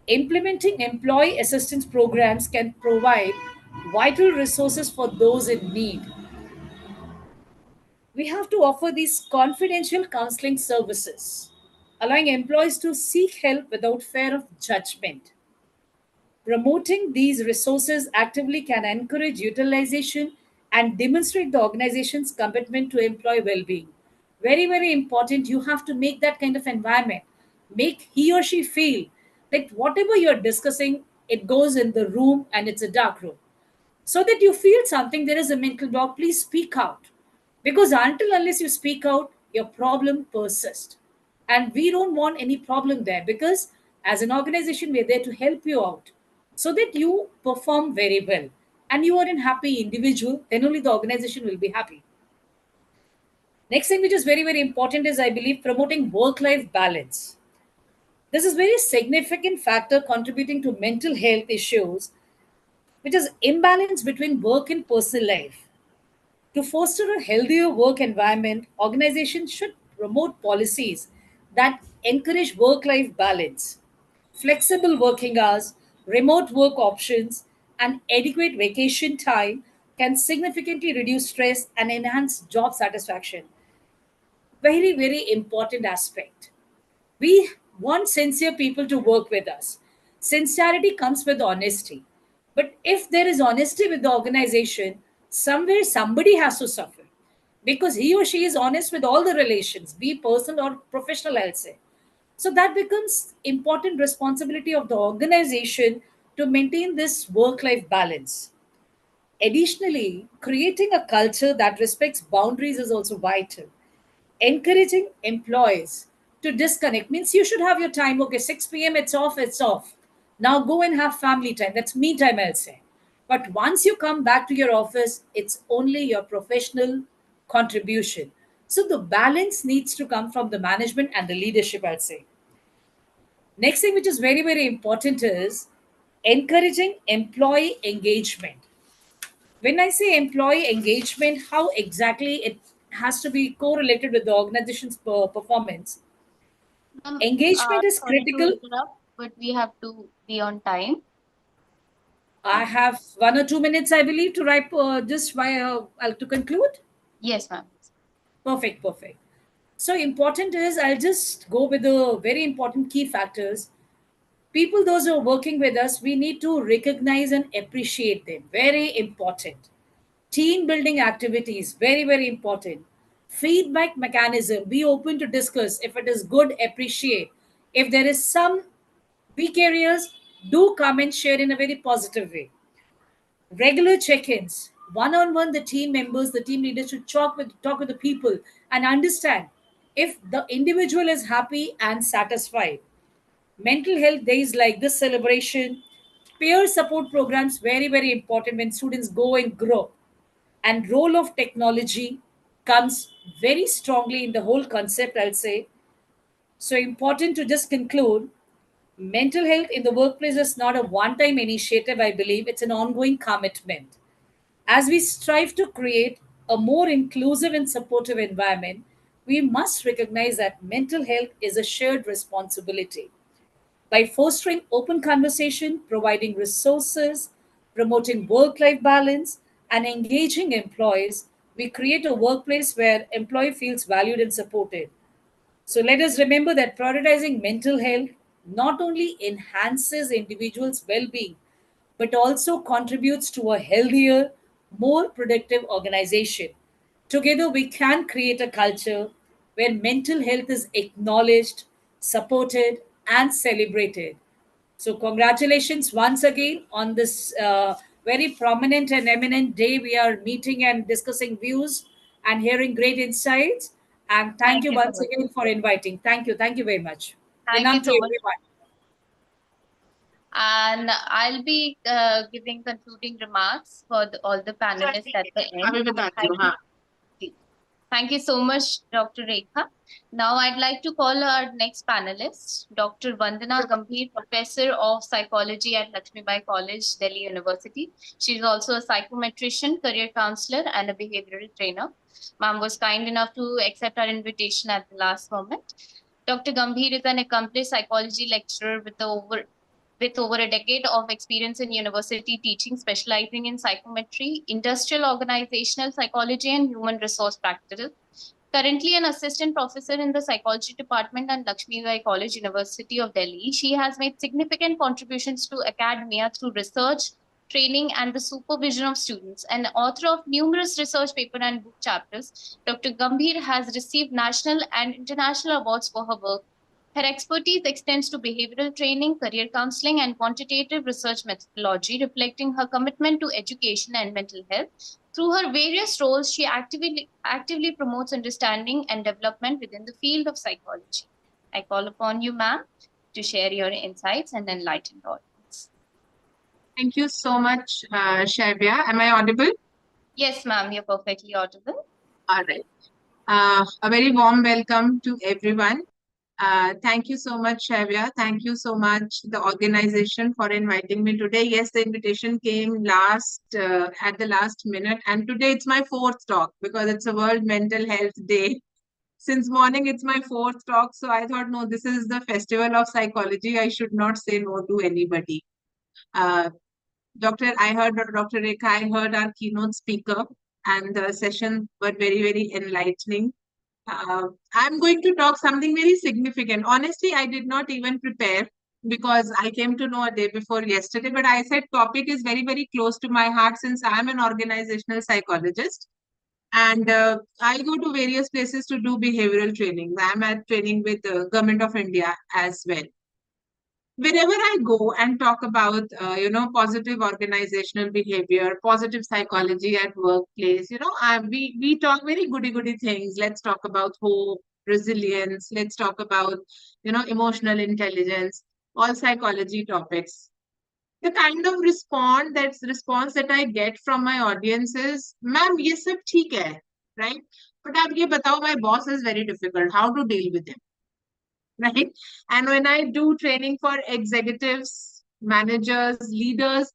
Implementing employee assistance programs can provide vital resources for those in need. We have to offer these confidential counseling services, allowing employees to seek help without fear of judgment. Promoting these resources actively can encourage utilization and demonstrate the organization's commitment to employee well being. Very, very important. You have to make that kind of environment. Make he or she feel that whatever you're discussing, it goes in the room and it's a dark room. So that you feel something, there is a mental block, please speak out. Because until unless you speak out, your problem persists. And we don't want any problem there because as an organization, we're there to help you out so that you perform very well. And you are a happy individual, then only the organization will be happy. Next thing, which is very, very important, is I believe promoting work life balance. This is very significant factor contributing to mental health issues, which is imbalance between work and personal life. To foster a healthier work environment, organizations should promote policies that encourage work life balance. Flexible working hours, remote work options, and adequate vacation time can significantly reduce stress and enhance job satisfaction. Very, very important aspect. We want sincere people to work with us. Sincerity comes with honesty. But if there is honesty with the organization, somewhere somebody has to suffer because he or she is honest with all the relations, be personal or professional, I'll say. So that becomes important responsibility of the organization to maintain this work-life balance. Additionally, creating a culture that respects boundaries is also vital. Encouraging employees to disconnect means you should have your time. Okay, 6 p.m. it's off, it's off. Now go and have family time. That's me time, I'll say. But once you come back to your office, it's only your professional contribution. So the balance needs to come from the management and the leadership, I'll say. Next thing, which is very, very important, is encouraging employee engagement. When I say employee engagement, how exactly it has to be correlated with the organization's performance. Engagement is Sorry to critical. interrupt, but we have to be on time. I have 1 or 2 minutes, I believe, to write just to conclude. Yes, ma'am. Perfect, perfect. So important is I'll just go with the very important key factors. People, those who are working with us, we need to recognize and appreciate them. Very important. Team building activities, very, very important. Feedback mechanism, be open to discuss. If it is good, appreciate. If there is some weak areas, do come and share in a very positive way. Regular check-ins, one-on-one, the team members, the team leaders should talk with the people and understand if the individual is happy and satisfied. Mental health days like this celebration, peer support programs, very, very important when students go and grow. And role of technology comes very strongly in the whole concept, I'll say. So important to just conclude, mental health in the workplace is not a one-time initiative, I believe. It's an ongoing commitment. As we strive to create a more inclusive and supportive environment, we must recognize that mental health is a shared responsibility. By fostering open conversation, providing resources, promoting work life balance, and engaging employees, we create a workplace where employee feels valued and supported. So let us remember that prioritizing mental health not only enhances individuals' well being, but also contributes to a healthier, more productive organization. Together, we can create a culture where mental health is acknowledged, supported, and celebrated. So, congratulations once again on this very prominent and eminent day. We are meeting and discussing views and hearing great insights. And thank Thank you you so once much. again for inviting. Thank you. Thank you very much. Thank you Pranam to so much. everyone. And I'll be giving concluding remarks for all the panelists at the end. अभी बताती Thank हूँ हाँ you. Thank you so much, Dr. Rekha. Now I'd like to call our next panelist, Dr. Vandana Gambhir, Professor of Psychology at Lakshmibai College, Delhi University. She's also a psychometrician, career counselor, and a behavioral trainer. Ma'am was kind enough to accept our invitation at the last moment. Dr. Gambhir is an accomplished psychology lecturer with over a decade of experience in university teaching, specializing in psychometry, industrial organizational psychology, and human resource practices. Currently an assistant professor in the psychology department at Lakshmibai College, University of Delhi, she has made significant contributions to academia through research, training, and the supervision of students. An author of numerous research papers and book chapters, Dr. Gambhir has received national and international awards for her work. Her expertise extends to behavioral training, career counseling, and quantitative research methodology, reflecting her commitment to education and mental health. Through her various roles, she actively promotes understanding and development within the field of psychology. I call upon you, ma'am, to share your insights and enlighten the audience. Thank you so much, Shavya. Am I audible? Yes, ma'am, you're perfectly audible. All right. A very warm welcome to everyone. Thank you so much, Shavya. Thank you so much, the organization, for inviting me today. Yes, the invitation came at the last minute, and today it's my fourth talk because it's a World Mental Health Day. Since morning, it's my fourth talk, so I thought, no, this is the festival of psychology. I should not say no to anybody. I heard Dr. Rekha, I heard our keynote speaker, and the session were very, very enlightening. I'm going to talk something very significant. Honestly, I did not even prepare because I came to know a day before yesterday, but I said topic is very, very close to my heart since I'm an organizational psychologist. And I go to various places to do behavioral training. I'm at training with the Government of India as well. Wherever I go and talk about, positive organizational behavior, positive psychology at workplace, we talk very goody things. Let's talk about hope, resilience. Let's talk about, emotional intelligence, all psychology topics. The kind of response that I get from my audience is, "Ma'am, ये सब ठीक है, right? But आप ये बताओ, my boss is very difficult. How to deal with him?" Right? And when I do training for executives, managers, leaders,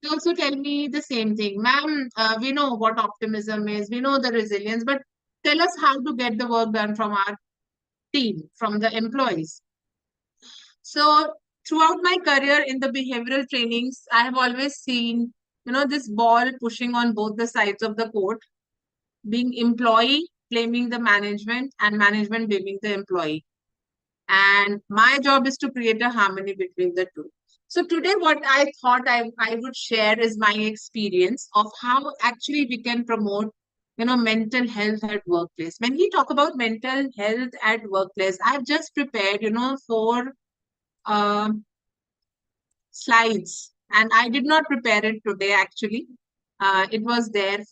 they also tell me the same thing. "Ma'am, we know what optimism is, we know the resilience, but tell us how to get the work done from our team, from the employees." So throughout my career in the behavioral trainings, I have always seen, this ball pushing on both the sides of the court, being employee blaming the management and management blaming the employee. And my job is to create a harmony between the two. So today what I thought I would share is my experience of how actually we can promote, mental health at workplace. When we talk about mental health at workplace, I've just prepared, 4 slides, and I did not prepare it today actually. It was there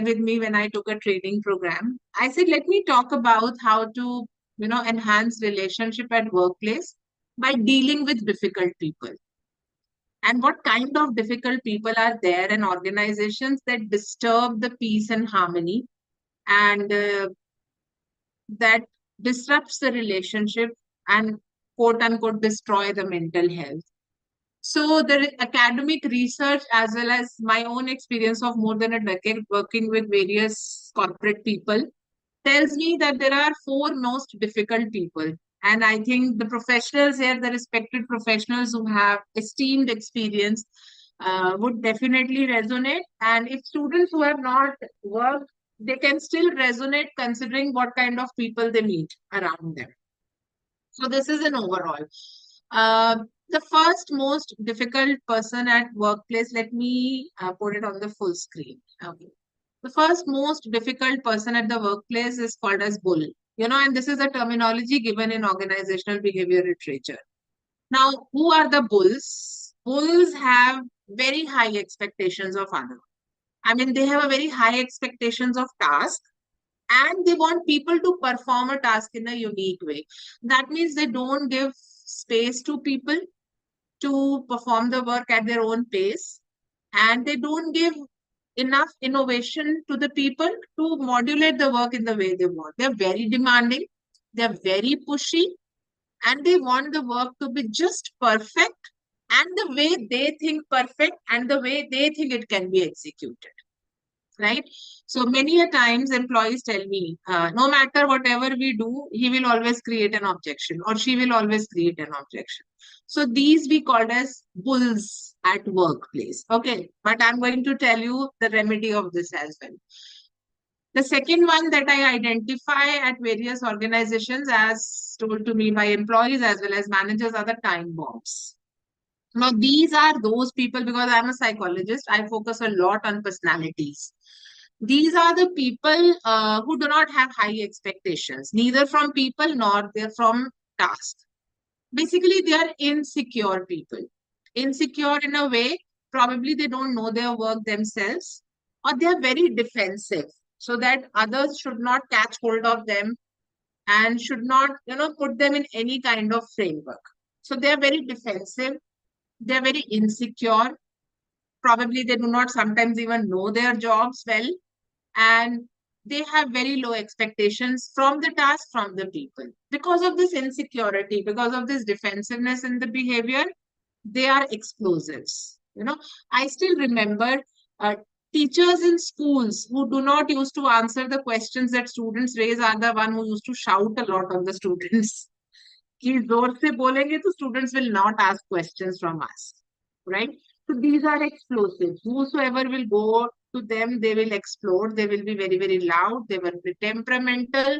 with me when I took a training program. I said, let me talk about how to, enhance relationship at workplace by dealing with difficult people. And what kind of difficult people are there in organizations that disturb the peace and harmony, and that disrupts the relationship and quote unquote destroy the mental health. So the academic research as well as my own experience of more than a decade working with various corporate people tells me that there are 4 most difficult people. And I think the professionals here, the respected professionals who have esteemed experience would definitely resonate. And if students who have not worked, they can still resonate considering what kind of people they meet around them. So this is an overall. The first most difficult person at workplace, let me put it on the full screen. Okay. The first most difficult person at the workplace is called as bull. And this is a terminology given in organizational behavior literature. Now, who are the bulls? Bulls have very high expectations of others. I mean, they have a very high expectations of task, and they want people to perform a task in a unique way. That means they don't give space to people to perform the work at their own pace, and they don't give enough innovation to the people to modulate the work in the way they want. They're very demanding, they're very pushy, and they want the work to be just perfect and the way they think perfect and the way they think it can be executed. Right? So many a times employees tell me, no matter whatever we do, he will always create an objection or she will always create an objection. So these we called as bulls at workplace. Okay, but I'm going to tell you the remedy of this as well. The second one that I identify at various organizations as told to me by employees as well as managers are the time bombs. Now, these are those people, because I'm a psychologist, I focus a lot on personalities. These are the people who do not have high expectations, neither from people nor they're from tasks. Basically, they are insecure people. Insecure in a way, probably they don't know their work themselves, or they are very defensive, so that others should not catch hold of them and should not, put them in any kind of framework. So they are very defensive. They are very insecure. Probably they do not sometimes even know their jobs well. And they have very low expectations from the task, from the people. Because of this insecurity, because of this defensiveness in the behavior, they are explosives. I still remember teachers in schools who do not used to answer the questions that students raise are the one who used to shout a lot on the students. कि जोर से बोलेंगे तो students will not ask questions from us, right? So these are explosives. Whosoever will go to them, they will explode. They will be very, very loud. They will be temperamental.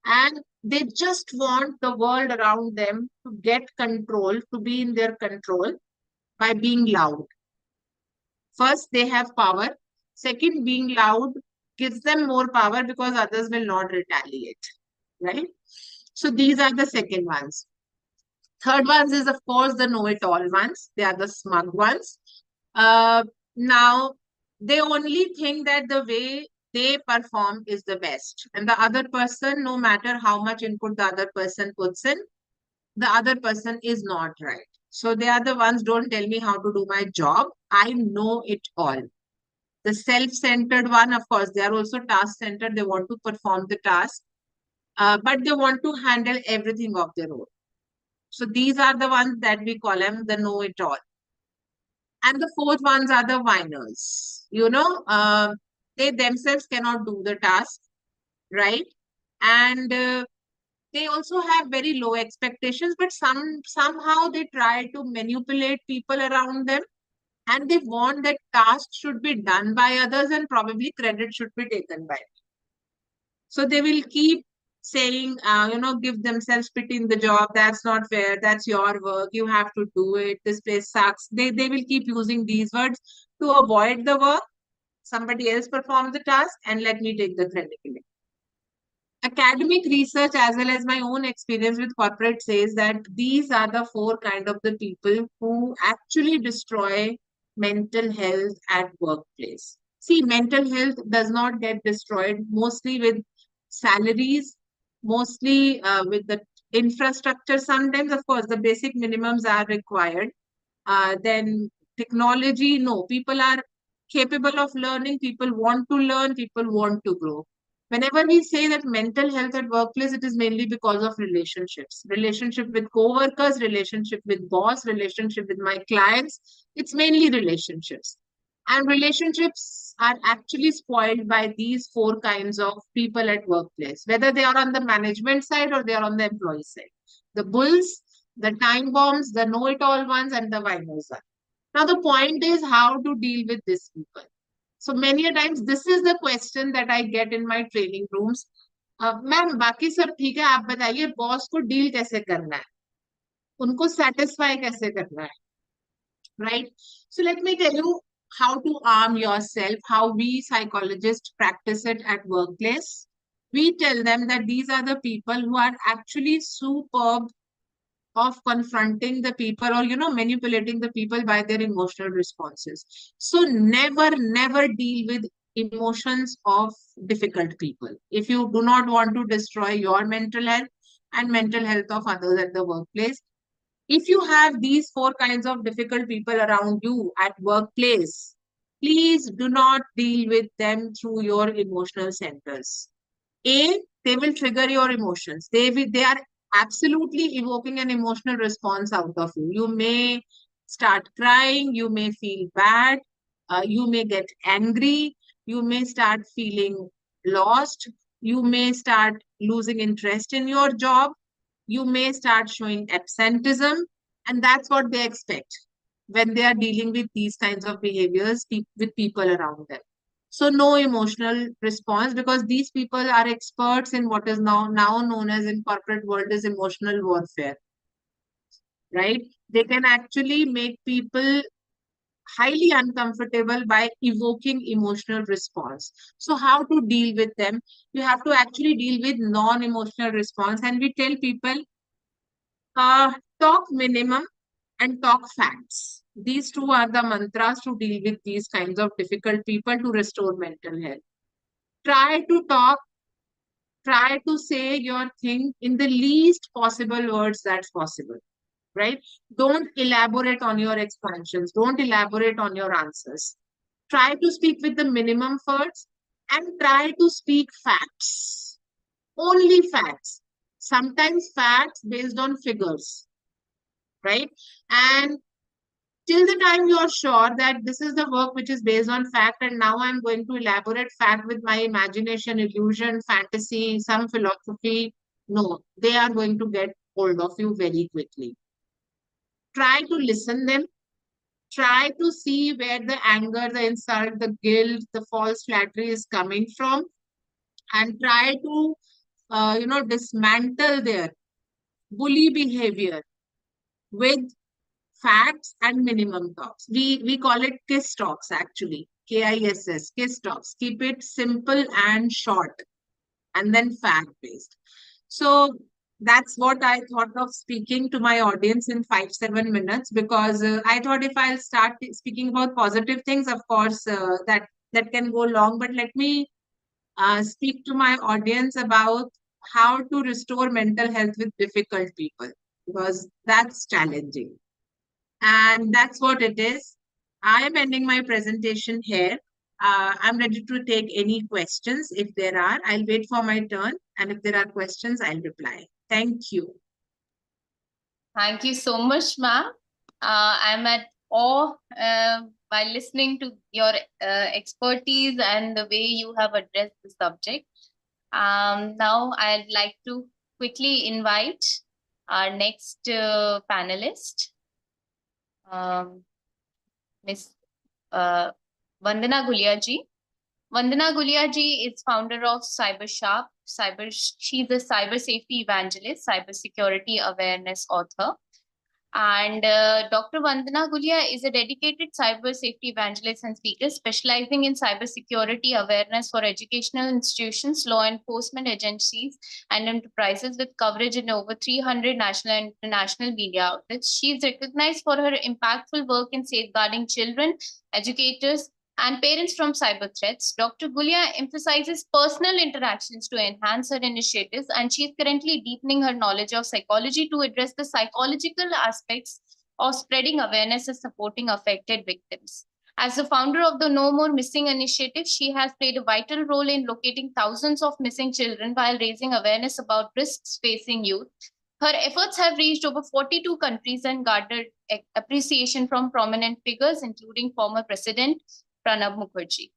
And they just want the world around them to get control, to be in their control by being loud. First, they have power. Second, being loud gives them more power because others will not retaliate, right? So these are the second ones. Third ones is, of course, the know-it-all ones. They are the smug ones. Now, they only think that the way they perform is the best. And the other person, no matter how much input the other person puts in, the other person is not right. So they are the ones, don't tell me how to do my job. I know it all. The self-centered one, of course, they are also task-centered. They want to perform the task, but they want to handle everything of their own. So these are the ones that we call them the know-it-all. And the fourth ones are the whiners. They themselves cannot do the task, right? And they also have very low expectations, but somehow they try to manipulate people around them, and they want that task should be done by others and probably credit should be taken by them. So they will keep saying, give themselves pity in the job. That's not fair. That's your work. You have to do it. This place sucks. They will keep using these words to avoid the work. Somebody else performs the task and let me take the credit. Academic research as well as my own experience with corporate says that these are the four kind of the people who actually destroy mental health at workplace. See, mental health does not get destroyed mostly with salaries, mostly with the infrastructure. Sometimes, of course, the basic minimums are required. Then technology, no, people are capable of learning, people want to learn, people want to grow. Whenever we say that mental health at workplace, it is mainly because of relationships. Relationship with co-workers, relationship with boss, relationship with my clients. It's mainly relationships. And relationships are actually spoiled by these four kinds of people at workplace, whether they are on the management side or they are on the employee side. The bulls, the time bombs, the know-it-all ones, and the whiners. Now, the point is how to deal with these people. So many a times, this is the question that I get in my training rooms. Ma'am बाकी सब ठीक है, आप बताइए boss को deal कैसे करना है, उनको सेटिस्फाई कैसे करना है, right? So let me tell you how to arm yourself, how we psychologists practice it at workplace. We tell them that these are the people who are actually superb of confronting the people or, manipulating the people by their emotional responses. So never deal with emotions of difficult people. If you do not want to destroy your mental health and mental health of others at the workplace, if you have these four kinds of difficult people around you at workplace, please do not deal with them through your emotional centers. They will trigger your emotions. They are absolutely evoking an emotional response out of you. You may start crying, you may feel bad, you may get angry, you may start feeling lost, you may start losing interest in your job, you may start showing absenteeism, and that's what they expect when they are dealing with these kinds of behaviors with people around them. So no emotional response, because these people are experts in what is now known as in corporate world as emotional warfare, right? They can actually make people highly uncomfortable by evoking emotional response. So how to deal with them? You have to actually deal with non-emotional response, and we tell people talk minimum and talk facts. These two are the mantras to deal with these kinds of difficult people to restore mental health. Try to talk, try to say your thing in the least possible words that's possible, right? Don't elaborate on your expansions. Don't elaborate on your answers. Try to speak with the minimum words and try to speak facts. Only facts. Sometimes facts based on figures, right? And till the time you're sure that this is the work which is based on fact, and now I'm going to elaborate fact with my imagination, illusion, fantasy, some philosophy, no, they are going to get hold of you very quickly. Try to listen them. Try to see where the anger, the insult, the guilt, the false flattery is coming from, and try to, dismantle their bully behavior with facts and minimum talks. We call it KISS talks actually. KISS, KISS talks. Keep it simple and short, and then fact based. So that's what I thought of speaking to my audience in 5-7 minutes, because I thought if I'll start speaking about positive things, of course, that can go long. But let me speak to my audience about how to restore mental health with difficult people, because that's challenging. And that's what it is. I am ending my presentation here. I'm ready to take any questions if there are. I'll wait for my turn. And if there are questions, I'll reply. Thank you. Thank you so much, ma'am. I'm at awe by listening to your expertise and the way you have addressed the subject. Now, I'd like to quickly invite our next panelist, Ms. Vandana Gulia ji. Vandana Gulia ji is founder of CyberSharp. She's a cyber safety evangelist, cybersecurity awareness author. And Dr. Vandana Gulia is a dedicated cyber safety evangelist and speaker specializing in cybersecurity awareness for educational institutions, law enforcement agencies, and enterprises with coverage in over 300 national and international media outlets. She is recognized for her impactful work in safeguarding children, educators, and parents from cyber threats. Dr. Gulia emphasizes personal interactions to enhance her initiatives, and she is currently deepening her knowledge of psychology to address the psychological aspects of spreading awareness and supporting affected victims. As the founder of the No More Missing initiative, she has played a vital role in locating thousands of missing children while raising awareness about risks facing youth. Her efforts have reached over 42 countries and garnered appreciation from prominent figures, including former President Pranab Mukherjee.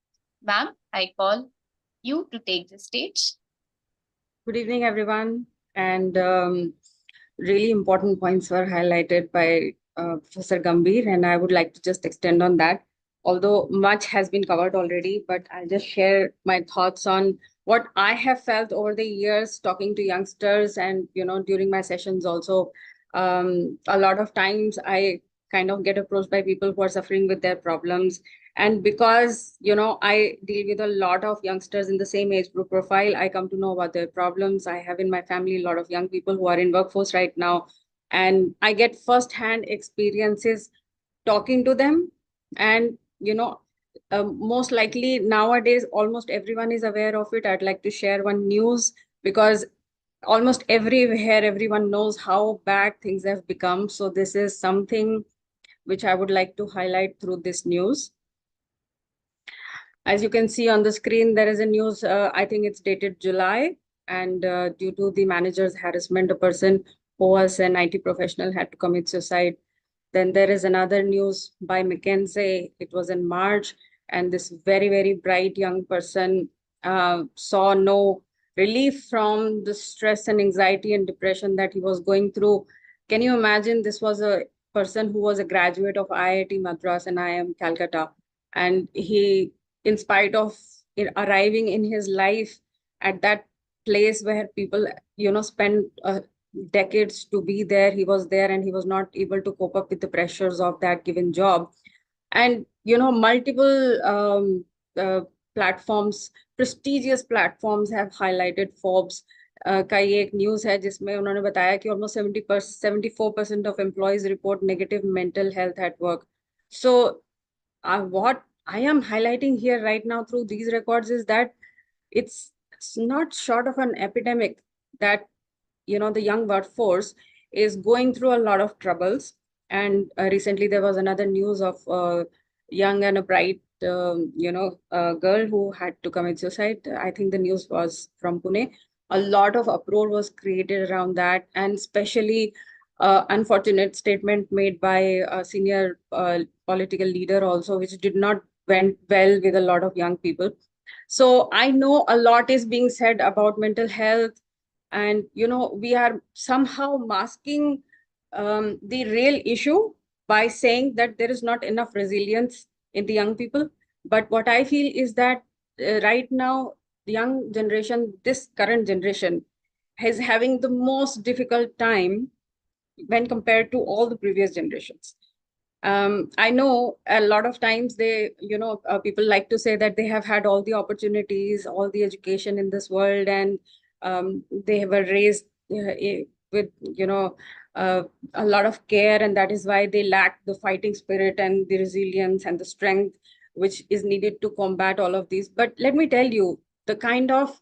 Ma'am, I call you to take the stage. Good evening, everyone. And really important points were highlighted by Professor Gambhir, and I would like to just extend on that. Although much has been covered already, but I'll just share my thoughts on what I have felt over the years talking to youngsters and, during my sessions also. A lot of times I kind of get approached by people who are suffering with their problems. And because, I deal with a lot of youngsters in the same age group profile, I come to know about their problems. I have in my family a lot of young people who are in workforce right now. And I get firsthand experiences talking to them. And, most likely nowadays, almost everyone is aware of it. I'd like to share one news, because almost everywhere, everyone knows how bad things have become. So this is something which I would like to highlight through this news. As you can see on the screen, there is a news, I think it's dated July, and due to the manager's harassment, a person who was an IT professional had to commit suicide. Then there is another news by McKinsey. It was in March, and this very, very bright young person saw no relief from the stress and anxiety and depression that he was going through. Can you imagine? This was a person who was a graduate of IIT Madras and IIM Calcutta, and he, in spite of arriving in his life at that place where people, spend decades to be there, he was there, and he was not able to cope up with the pressures of that given job. And multiple platforms, prestigious platforms have highlighted Forbes का ये एक news है जिसमें उन्होंने बताया कि almost 74% of employees report negative mental health at work. So what I am highlighting here right now through these records is that it's not short of an epidemic that the young workforce is going through a lot of troubles. And recently there was another news of a young and a bright girl who had to commit suicide. I think the news was from Pune. A lot of uproar was created around that, and especially unfortunate statement made by a senior political leader also, which did not went well with a lot of young people. So I know a lot is being said about mental health, and we are somehow masking the real issue by saying that there is not enough resilience in the young people. But what I feel is that right now, the young generation, this current generation, is having the most difficult time when compared to all the previous generations. I know a lot of times people like to say that they have had all the opportunities, all the education in this world, and they were raised with, a lot of care, and that is why they lack the fighting spirit and the resilience and the strength which is needed to combat all of these. But let me tell you, the kind of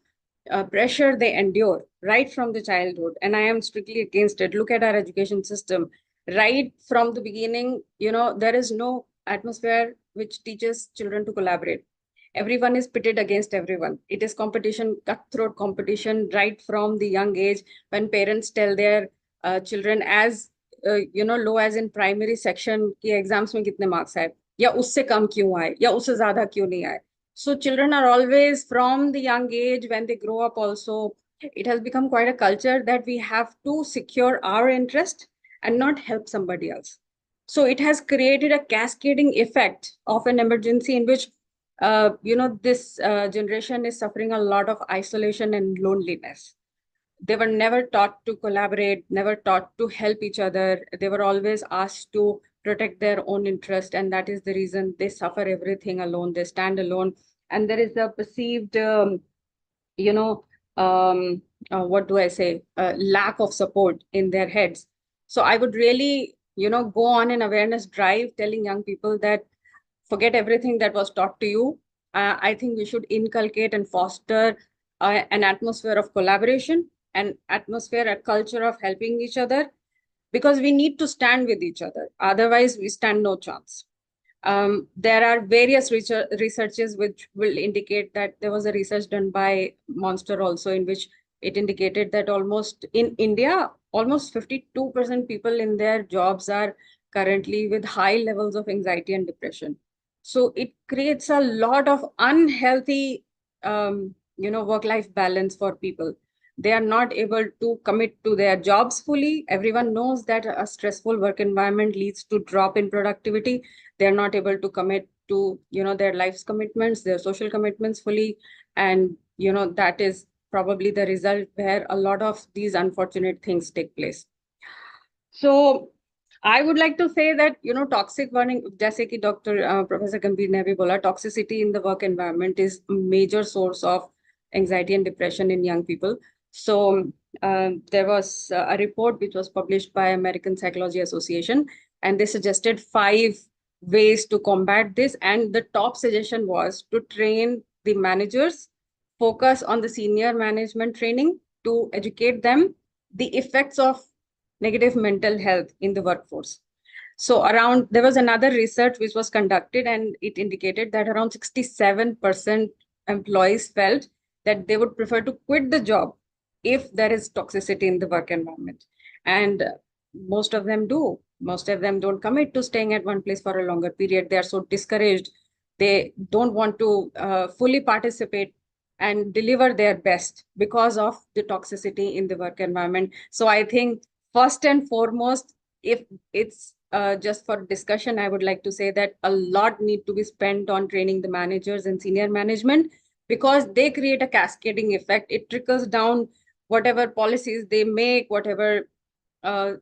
pressure they endure right from the childhood, and I am strictly against it. Look at our education system. Right from the beginning, there is no atmosphere which teaches children to collaborate. Everyone is pitted against everyone. It is competition, cutthroat competition, right from the young age, when parents tell their children as low as in primary section ki exams mein kitne marks aaye, ya usse kam kyun aaye, ya usse zyada kyun nahi aaye. So children are always, from the young age, when they grow up also, it has become quite a culture that we have to secure our interest and not help somebody else. So it has created a cascading effect of an emergency in which this generation is suffering a lot of isolation and loneliness. They were never taught to collaborate, never taught to help each other. They were always asked to protect their own interest, and that is the reason they suffer everything alone. They stand alone, and there is a perceived, what do I say, lack of support in their heads. So I would really, go on an awareness drive telling young people that forget everything that was taught to you. I think we should inculcate and foster an atmosphere of collaboration, an atmosphere, a culture of helping each other, because we need to stand with each other. Otherwise, we stand no chance. There are various researches which will indicate that there was a research done by Monster also, in which it indicated that almost in India, almost 52% people in their jobs are currently with high levels of anxiety and depression. So it creates a lot of unhealthy, work-life balance for people. They are not able to commit to their jobs fully. Everyone knows that a stressful work environment leads to drop in productivity. They're not able to commit to, their life's commitments, their social commitments fully. And, that is probably the result where a lot of these unfortunate things take place. So I would like to say that, toxic burning, जैसे कि Professor Gambhir ने भी बोला, toxicity in the work environment is a major source of anxiety and depression in young people. So there was a report which was published by American Psychology Association, and they suggested 5 ways to combat this. And the top suggestion was to train the managers, focus on the senior management training to educate them the effects of negative mental health in the workforce. So there was another research which was conducted, and it indicated that around 67% employees felt that they would prefer to quit the job if there is toxicity in the work environment. And most of them do. Most of them don't commit to staying at one place for a longer period. They are so discouraged. They don't want to fully participate and deliver their best because of the toxicity in the work environment. So I think first and foremost, if it's just for discussion, I would like to say that a lot need to be spent on training the managers and senior management, because they create a cascading effect. It trickles down. Whatever policies they make, whatever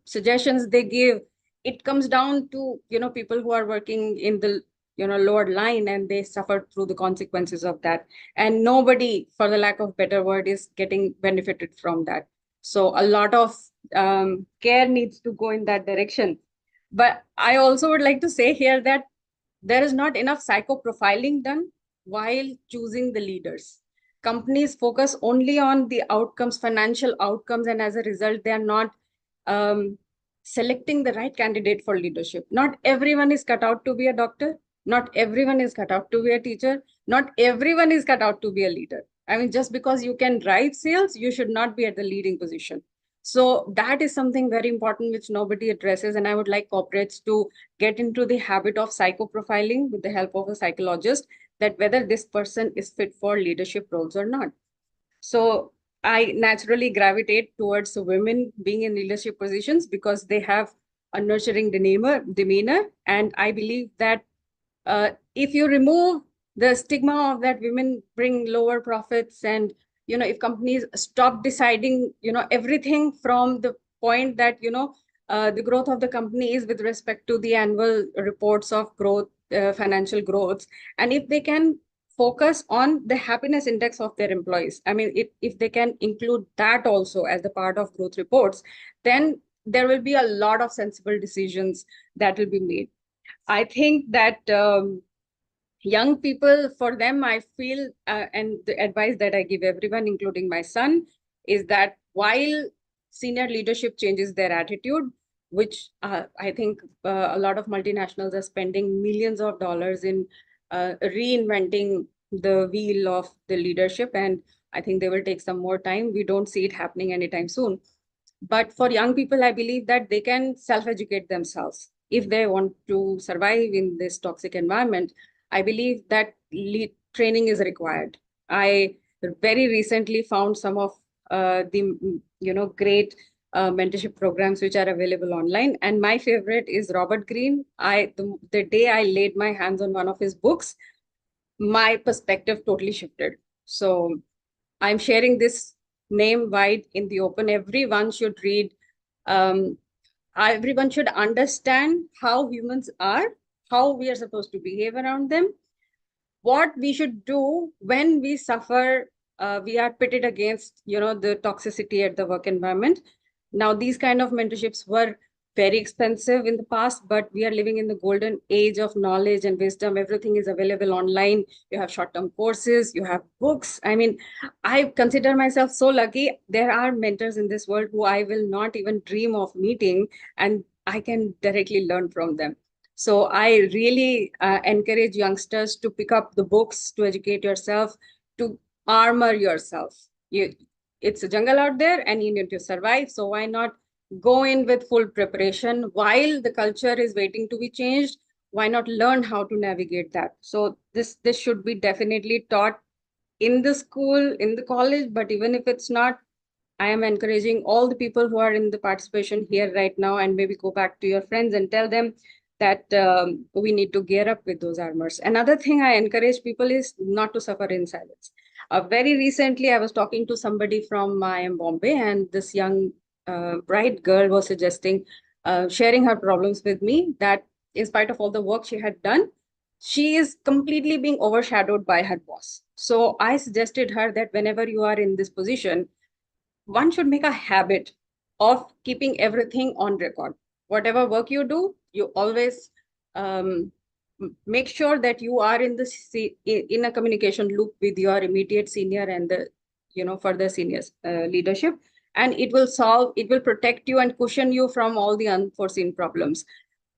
suggestions they give, it comes down to people who are working in the lower line, and they suffer through the consequences of that. And nobody, for the lack of better word, is getting benefited from that. So a lot of care needs to go in that direction. But I also would like to say here that there is not enough psychoprofiling done while choosing the leaders. Companies focus only on the outcomes, financial outcomes, and as a result, they are not selecting the right candidate for leadership. Not everyone is cut out to be a doctor. Not everyone is cut out to be a teacher. Not everyone is cut out to be a leader. I mean, just because you can drive sales, you should not be at the leading position. So that is something very important which nobody addresses. And I would like corporates to get into the habit of psychoprofiling with the help of a psychologist, that whether this person is fit for leadership roles or not. So I naturally gravitate towards women being in leadership positions because they have a nurturing demeanor. And I believe that if you remove the stigma of that women bring lower profits, and if companies stop deciding everything from the point that the growth of the company is with respect to the annual reports of growth, financial growth, and if they can focus on the happiness index of their employees, I mean, if they can include that also as the part of growth reports, then there will be a lot of sensible decisions that will be made. I think that young people, for them, I feel, and the advice that I give everyone, including my son, is that while senior leadership changes their attitude, which I think a lot of multinationals are spending millions of dollars in reinventing the wheel of the leadership, and I think they will take some more time. We don't see it happening anytime soon. But for young people, I believe that they can self-educate themselves if they want to survive in this toxic environment. I believe that training is required. I very recently found some of the great mentorship programs which are available online, and my favorite is Robert Greene. The day I laid my hands on one of his books, my perspective totally shifted. So I'm sharing this name wide in the open. Everyone should read. Everyone should understand how humans are, how we are supposed to behave around them, what we should do when we suffer, we are pitted against, the toxicity at the work environment. Now, these kind of mentorships were very expensive in the past, but we are living in the golden age of knowledge and wisdom. Everything is available online. You have short-term courses, you have books. I mean, I consider myself so lucky. There are mentors in this world who I will not even dream of meeting, and I can directly learn from them. So I really encourage youngsters to pick up the books, to educate yourself, to armor yourself. It's a jungle out there and you need to survive. So why not go in with full preparation while the culture is waiting to be changed? Why not learn how to navigate that? So this should be definitely taught in the school, in the college, but even if it's not, I am encouraging all the people who are in the participation here right now, and maybe go back to your friends and tell them that we need to gear up with those armors. Another thing I encourage people is not to suffer in silence. Very recently, I was talking to somebody from IIM Bombay, and this young bright girl was suggesting, sharing her problems with me, that in spite of all the work she had done, she is completely being overshadowed by her boss. So I suggested her that whenever you are in this position, one should make a habit of keeping everything on record. Whatever work you do, you always make sure that you are in a communication loop with your immediate senior and the further seniors leadership, and it will protect you and cushion you from all the unforeseen problems.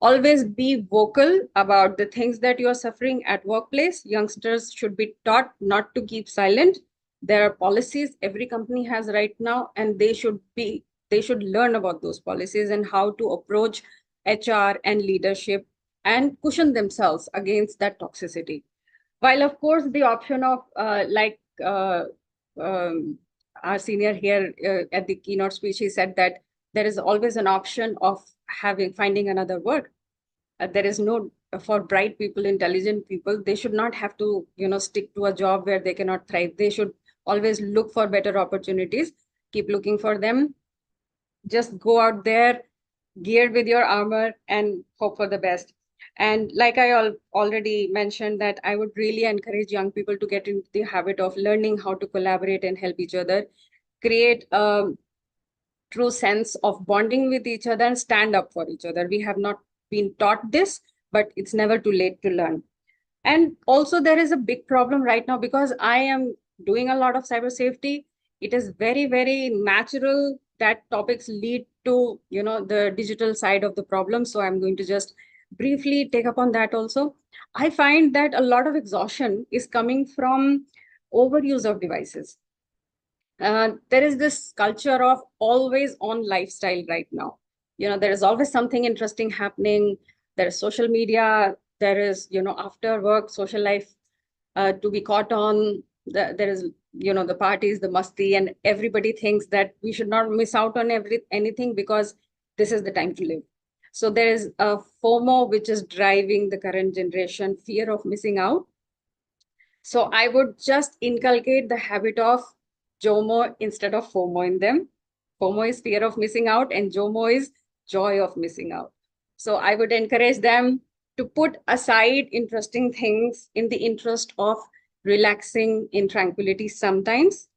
Always be vocal about the things that you are suffering at workplace. Youngsters should be taught not to keep silent. There are policies every company has right now, and they should learn about those policies and how to approach HR and leadership and cushion themselves against that toxicity. While of course the option of our senior here at the keynote speech, he said that there is always an option of finding another work. There is no, for bright people, intelligent people, they should not have to, stick to a job where they cannot thrive. They should always look for better opportunities, keep looking for them. Just go out there, geared with your armor, and hope for the best. And like I already mentioned, that I would really encourage young people to get into the habit of learning how to collaborate and help each other, create a true sense of bonding with each other and stand up for each other. We have not been taught this, but it's never too late to learn. And also there is a big problem right now, because I am doing a lot of cyber safety. It is very, very natural that topics lead to, the digital side of the problem. So I'm going to just briefly take up on that also. I find that a lot of exhaustion is coming from overuse of devices. There is this culture of always on lifestyle right now. There is always something interesting happening. There is social media. There is, after work social life to be caught on. There is, the parties, the masti, and everybody thinks that we should not miss out on anything because this is the time to live. So there is a FOMO, which is driving the current generation, fear of missing out. So I would just inculcate the habit of JOMO instead of FOMO in them. FOMO is fear of missing out, and JOMO is joy of missing out. So I would encourage them to put aside interesting things in the interest of relaxing in tranquility sometimes.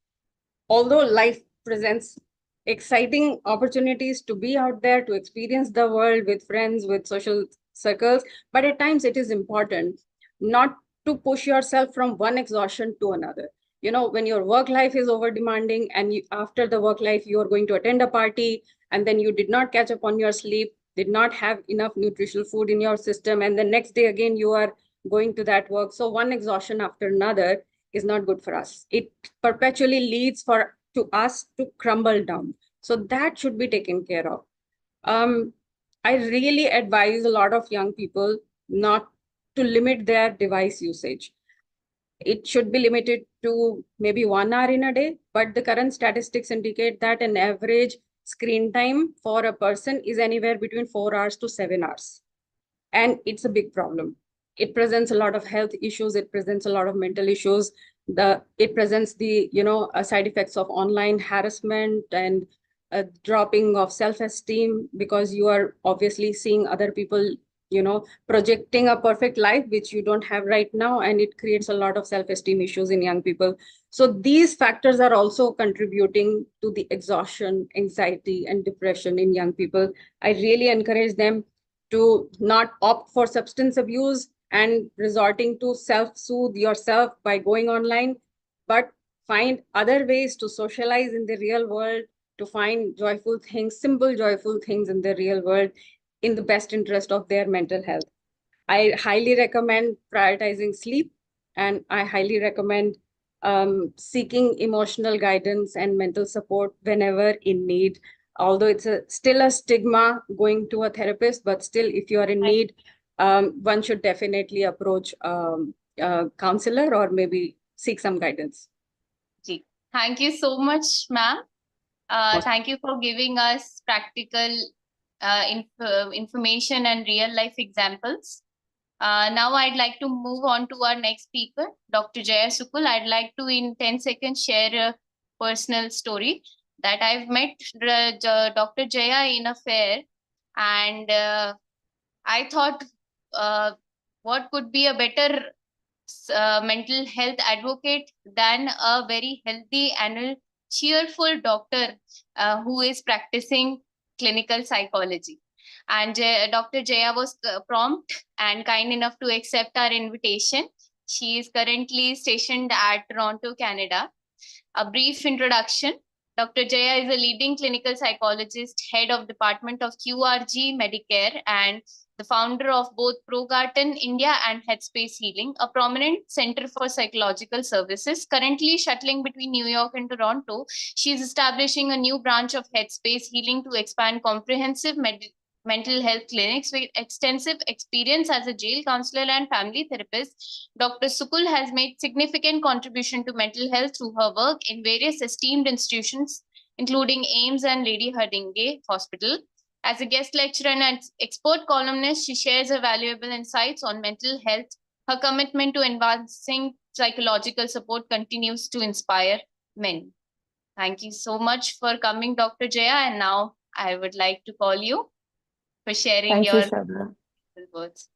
Although life presents exciting opportunities to be out there, to experience the world with friends, with social circles, but at times it is important not to push yourself from one exhaustion to another. When your work life is over demanding, and after the work life, you are going to attend a party, and then you did not catch up on your sleep, did not have enough nutritional food in your system, and the next day again, you are going to that work. So one exhaustion after another is not good for us. It perpetually leads to us to crumble down. So that should be taken care of. I really advise a lot of young people not to limit their device usage. It should be limited to maybe 1 hour in a day, but the current statistics indicate that an average screen time for a person is anywhere between 4 hours to 7 hours. And it's a big problem. It presents a lot of health issues. It presents a lot of mental issues. It presents the side effects of online harassment and a dropping of self-esteem, because you are obviously seeing other people projecting a perfect life which you don't have right now, and it creates a lot of self-esteem issues in young people. So these factors are also contributing to the exhaustion, anxiety, and depression in young people. I really encourage them to not opt for substance abuse and resorting to self-soothe yourself by going online, but find other ways to socialize in the real world, to find joyful things, simple joyful things in the real world, in the best interest of their mental health. I highly recommend prioritizing sleep, and I highly recommend seeking emotional guidance and mental support whenever in need. Although it's still a stigma going to a therapist, but still, if you are in need, one should definitely approach a counselor or maybe seek some guidance. Thank you so much, ma'am. Thank you for giving us practical information and real life examples. Now I'd like to move on to our next speaker, Dr. Jaya Sukul. I'd like to, in 10 seconds, share a personal story that I've met Dr. Jaya in a fair, and I thought, what could be a better mental health advocate than a very healthy and cheerful doctor who is practicing clinical psychology. And Dr. Jaya was prompt and kind enough to accept our invitation. She is currently stationed at Toronto, Canada. A brief introduction. Dr. Jaya is a leading clinical psychologist, head of Department of QRG Medicare, and the founder of both ProGarten India and Headspace Healing, a prominent center for psychological services. Currently shuttling between New York and Toronto, she is establishing a new branch of Headspace Healing to expand comprehensive mental health clinics with extensive experience as a jail counselor and family therapist. Dr. Sukul has made significant contribution to mental health through her work in various esteemed institutions, including AIMS and Lady Hardinge Hospital. As a guest lecturer and expert columnist, she shares her valuable insights on mental health. Her commitment to advancing psychological support continues to inspire many. Thank you so much for coming, Dr. Jaya. And now I would like to call you for sharing Thank you, your Shravya. words.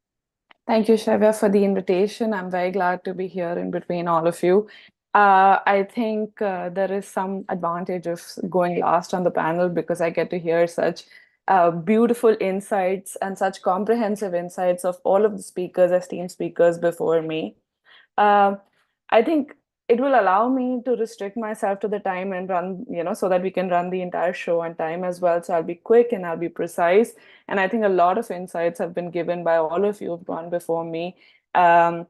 Thank you, Shravya, for the invitation. I'm very glad to be here in between all of you. I think there is some advantage of going last on the panel because I get to hear such beautiful insights and such comprehensive insights of all of the speakers, esteemed speakers before me. I think it will allow me to restrict myself to the time and run, so that we can run the entire show on time as well. So I'll be quick and I'll be precise. And I think a lot of insights have been given by all of you who've gone before me. And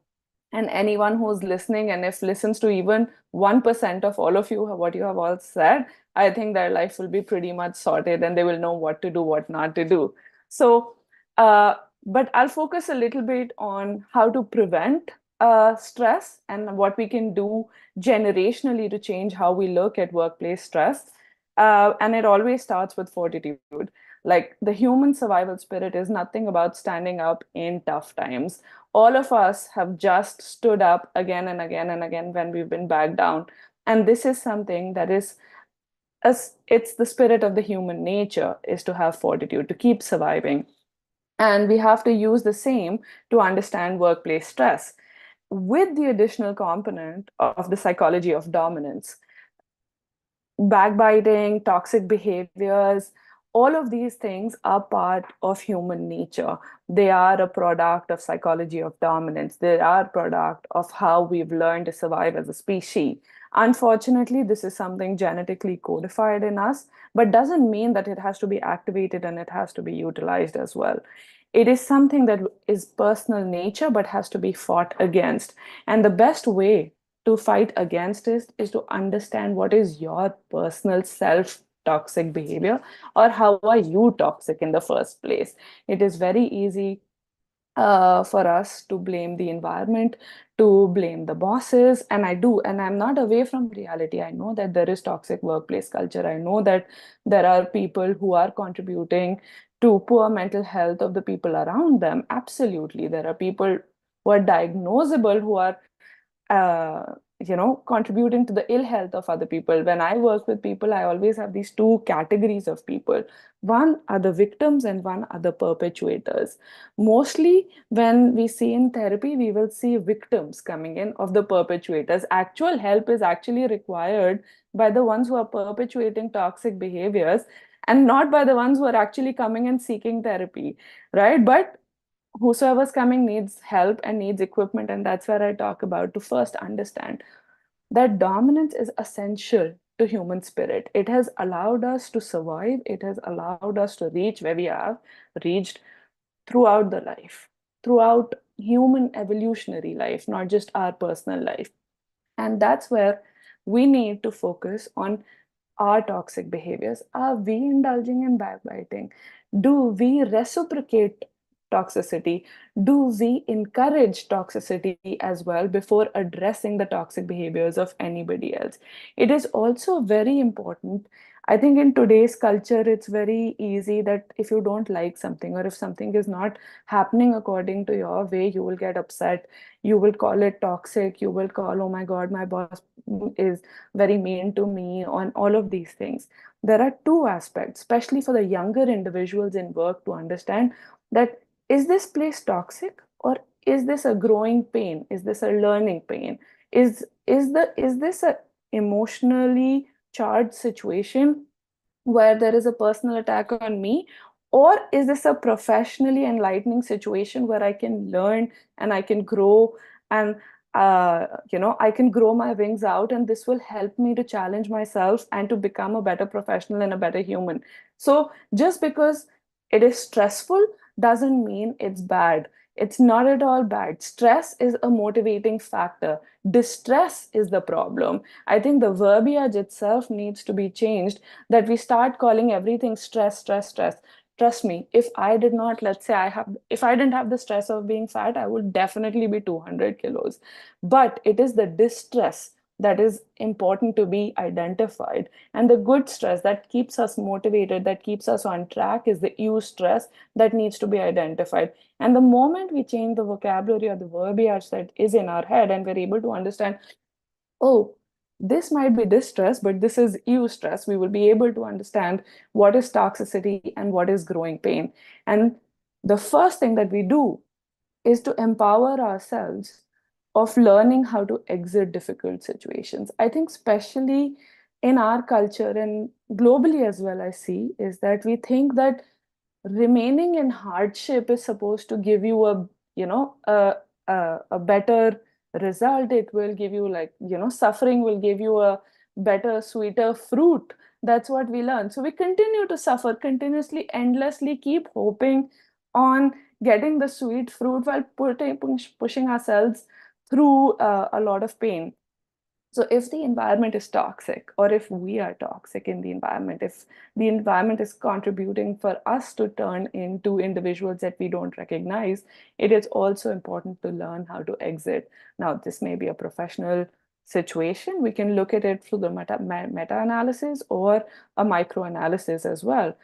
anyone who's listening, and if listens to even 1% of all of you, what you have all said, I think their life will be pretty much sorted and they will know what to do, what not to do. So, but I'll focus a little bit on how to prevent stress and what we can do generationally to change how we look at workplace stress. And it always starts with fortitude. Like the human survival spirit is nothing about standing up in tough times. All of us have just stood up again and again and again when we've been back down. And this is something that is, it's the spirit of the human nature, is to have fortitude, to keep surviving. And we have to use the same to understand workplace stress with the additional component of the psychology of dominance. Backbiting, toxic behaviors, all of these things are part of human nature. They are a product of psychology of dominance. They are a product of how we've learned to survive as a species. Unfortunately, this is something genetically codified in us, but doesn't mean that it has to be activated and it has to be utilized as well. It is something that is personal nature, but has to be fought against. And the best way to fight against it is to understand what is your personal self toxic behavior, or how are you toxic in the first place. It is very easy for us to blame the environment, to blame the bosses. And I do, and I'm not away from reality. I know that there is toxic workplace culture. I know that there are people who are contributing to poor mental health of the people around them. Absolutely. There are people who are diagnosable, who are contributing to the ill health of other people. When I work with people, I always have these two categories of people. One are the victims and one are the perpetuators. Mostly when we see in therapy, we will see victims coming in of the perpetuators. Actual help is actually required by the ones who are perpetuating toxic behaviors and not by the ones who are actually coming and seeking therapy, right? But whosoever's coming needs help and needs equipment. And that's where I talk about to first understand that dominance is essential to human spirit. It has allowed us to survive. It has allowed us to reach where we have reached throughout the life, throughout human evolutionary life, not just our personal life. And that's where we need to focus on our toxic behaviors. Are we indulging in backbiting? Do we reciprocate toxicity? Do we encourage toxicity as well before addressing the toxic behaviors of anybody else? It is also very important. I think in today's culture, it's very easy that if you don't like something or if something is not happening according to your way, you will get upset. You will call it toxic. You will call, oh my God, my boss is very mean to me, on all of these things. There are two aspects, especially for the younger individuals in work, to understand that is this place toxic, or is this a growing pain? Is this a learning pain? Is this a emotionally charged situation where there is a personal attack on me? Or is this a professionally enlightening situation where I can learn and I can grow and I can grow my wings out, and this will help me to challenge myself and to become a better professional and a better human. So just because it is stressful doesn't mean it's bad. It's not at all bad. Stress is a motivating factor. Distress is the problem. I think the verbiage itself needs to be changed, that we start calling everything stress, stress, stress. Trust me, if I did not, let's say if I didn't have the stress of being fat, I would definitely be 200 kilos. But it is the distress that is important to be identified. And the good stress that keeps us motivated, that keeps us on track, is the eustress that needs to be identified. And the moment we change the vocabulary or the verbiage that is in our head, and we're able to understand, oh, this might be distress, but this is eustress, we will be able to understand what is toxicity and what is growing pain. And the first thing that we do is to empower ourselves of learning how to exit difficult situations. I think especially in our culture and globally as well, I see is that we think that remaining in hardship is supposed to give you a, a better result. It will give you, like, suffering will give you a better, sweeter fruit. That's what we learn. So we continue to suffer continuously, endlessly, keep hoping on getting the sweet fruit while pushing ourselves through a lot of pain. So if the environment is toxic, or if we are toxic in the environment, if the environment is contributing for us to turn into individuals that we don't recognize, it is also important to learn how to exit. Now, this may be a professional situation. We can look at it through the meta-analysis or a micro-analysis as well.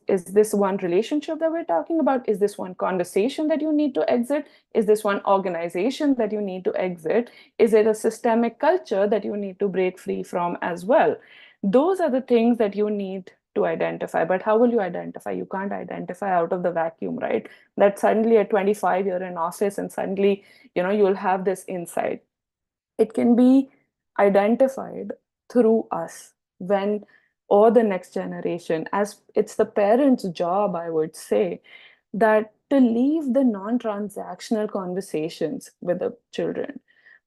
Is this one relationship that we're talking about? Is this one conversation that you need to exit? Is this one organization that you need to exit? Is it a systemic culture that you need to break free from as well? Those are the things that you need to identify. But how will you identify? You can't identify out of the vacuum, right? That suddenly at 25 you're in office and suddenly, you'll have this insight. It can be identified through us, when, or the next generation, as it's the parents' job, I would say, that to leave the non-transactional conversations with the children.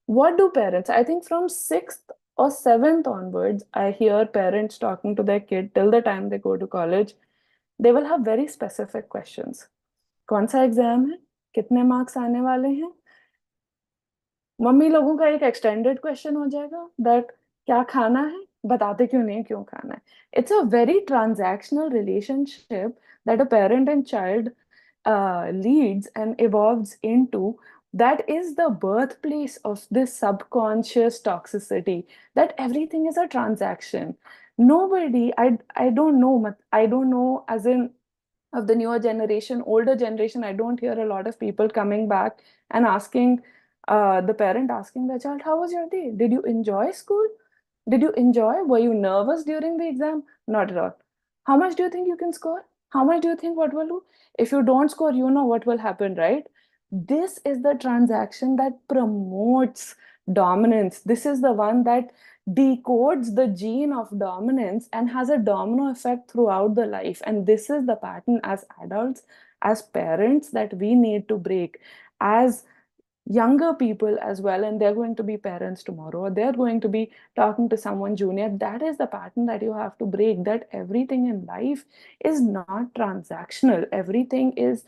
What do parents, I think from 6th or 7th onwards, I hear parents talking to their kid till the time they go to college. They will have very specific questions. कौन सा exam है, कितने marks आने वाले हैं? Mummy लोगों का एक एक्सटेंडेड क्वेश्चन हो जाएगा, दैट क्या खाना है, बताते क्यों नहीं क्यों खाना है. It's a very transactional relationship that a parent and child leads and evolves into. That is the birthplace of this subconscious toxicity, that everything is a transaction. Nobody, I don't know, I don't know, as in of the newer generation, older generation, I don't hear a lot of people coming back and asking, the parent asking the child, how was your day? Did you enjoy school? Did you enjoy? Were you nervous during the exam? Not at all. How much do you think you can score? How much do you think what will do? If you don't score, you know what will happen, right? This is the transaction that promotes dominance. This is the one that decodes the gene of dominance and has a domino effect throughout the life. And this is the pattern as adults, as parents, that we need to break, as younger people as well. And they're going to be parents tomorrow, or they're going to be talking to someone junior. That is the pattern that you have to break, that everything in life is not transactional. Everything is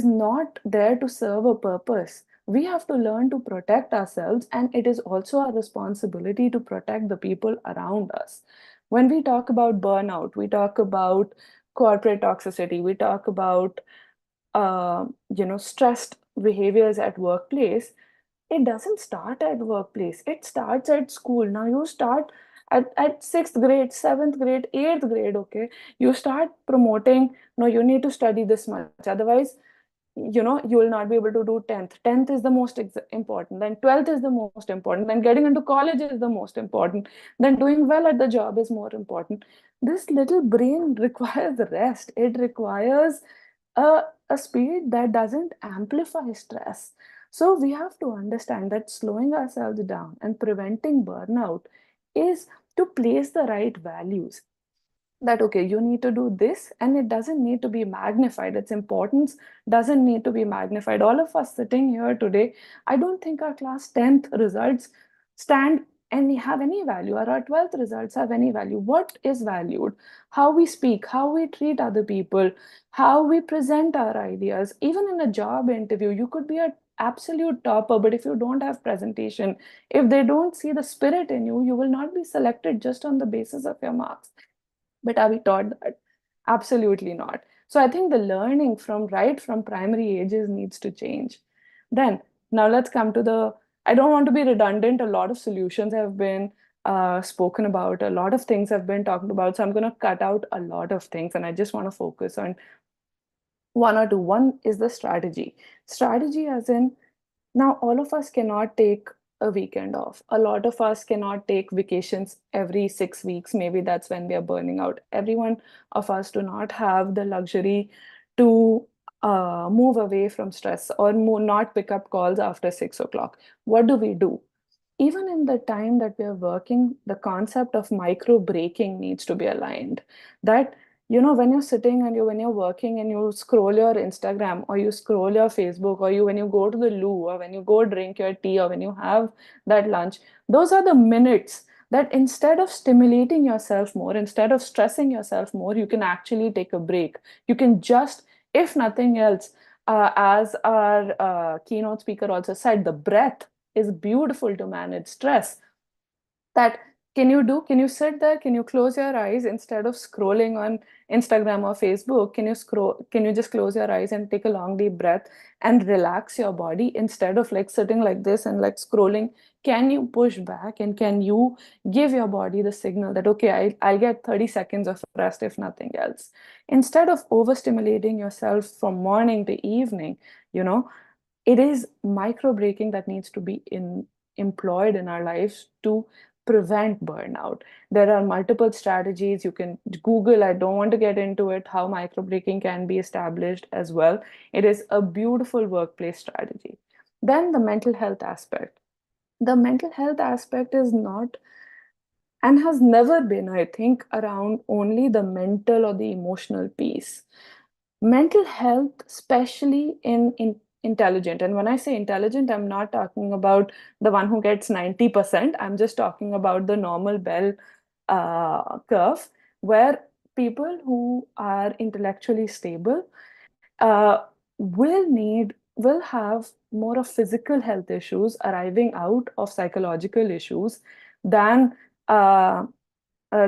not there to serve a purpose. We have to learn to protect ourselves, and it is also our responsibility to protect the people around us. When we talk about burnout, we talk about corporate toxicity, we talk about stressed behaviors at workplace. It doesn't start at workplace, it starts at school. Now you start at 6th grade, 7th grade, 8th grade, okay? You start promoting, no, you need to study this much, otherwise you will not be able to do 10th is the most important, then 12th is the most important, then getting into college is the most important, then doing well at the job is more important. This little brain requires rest. It requires a speed that doesn't amplify stress. So we have to understand that slowing ourselves down and preventing burnout is to place the right values. that, okay, you need to do this, and it doesn't need to be magnified. Its importance doesn't need to be magnified. All of us sitting here today, I don't think our class 10th results stand and have any value, or our 12th results have any value. What is valued? How we speak, how we treat other people, how we present our ideas. Even in a job interview, you could be an absolute topper, but if you don't have presentation, if they don't see the spirit in you, you will not be selected just on the basis of your marks. But are we taught that? Absolutely not. So I think the learning from right from primary ages needs to change. Then, now let's come to the, I don't want to be redundant. A lot of solutions have been spoken about, a lot of things have been talked about. So I'm going to cut out a lot of things, and I just want to focus on one or two. One is the strategy. Strategy, as in, now all of us cannot take a weekend off. A lot of us cannot take vacations every 6 weeks. Maybe that's when we are burning out. Every one of us do not have the luxury to move away from stress, or not pick up calls after 6 o'clock. What do? Even in the time that we are working, the concept of micro breaking needs to be aligned. That, when you're sitting and when you're working and you scroll your Instagram, or you scroll your Facebook, or when you go to the loo, or when you go drink your tea, or when you have that lunch, those are the minutes that, instead of stimulating yourself more, instead of stressing yourself more, you can actually take a break. You can just, if nothing else, as our keynote speaker also said, the breath is beautiful to manage stress. That, can you sit there, can you close your eyes instead of scrolling on Instagram or Facebook? Can you just close your eyes and take a long deep breath and relax your body, instead of like sitting like this and like scrolling? Can you push back, and can you give your body the signal that, okay, I'll get 30 seconds of rest, if nothing else? Instead of overstimulating yourself from morning to evening, you know it is micro breaking that needs to be employed in our lives to prevent burnout. There are multiple strategies. You can Google, I don't want to get into it, how micro breaking can be established as well. It is a beautiful workplace strategy. Then the mental health aspect. The mental health aspect is not, and has never been, I think, around only the mental or the emotional piece. Mental health, especially in intelligent, and when I say intelligent, I'm not talking about the one who gets 90%. I'm just talking about the normal bell curve, where people who are intellectually stable will have more of physical health issues arriving out of psychological issues than uh,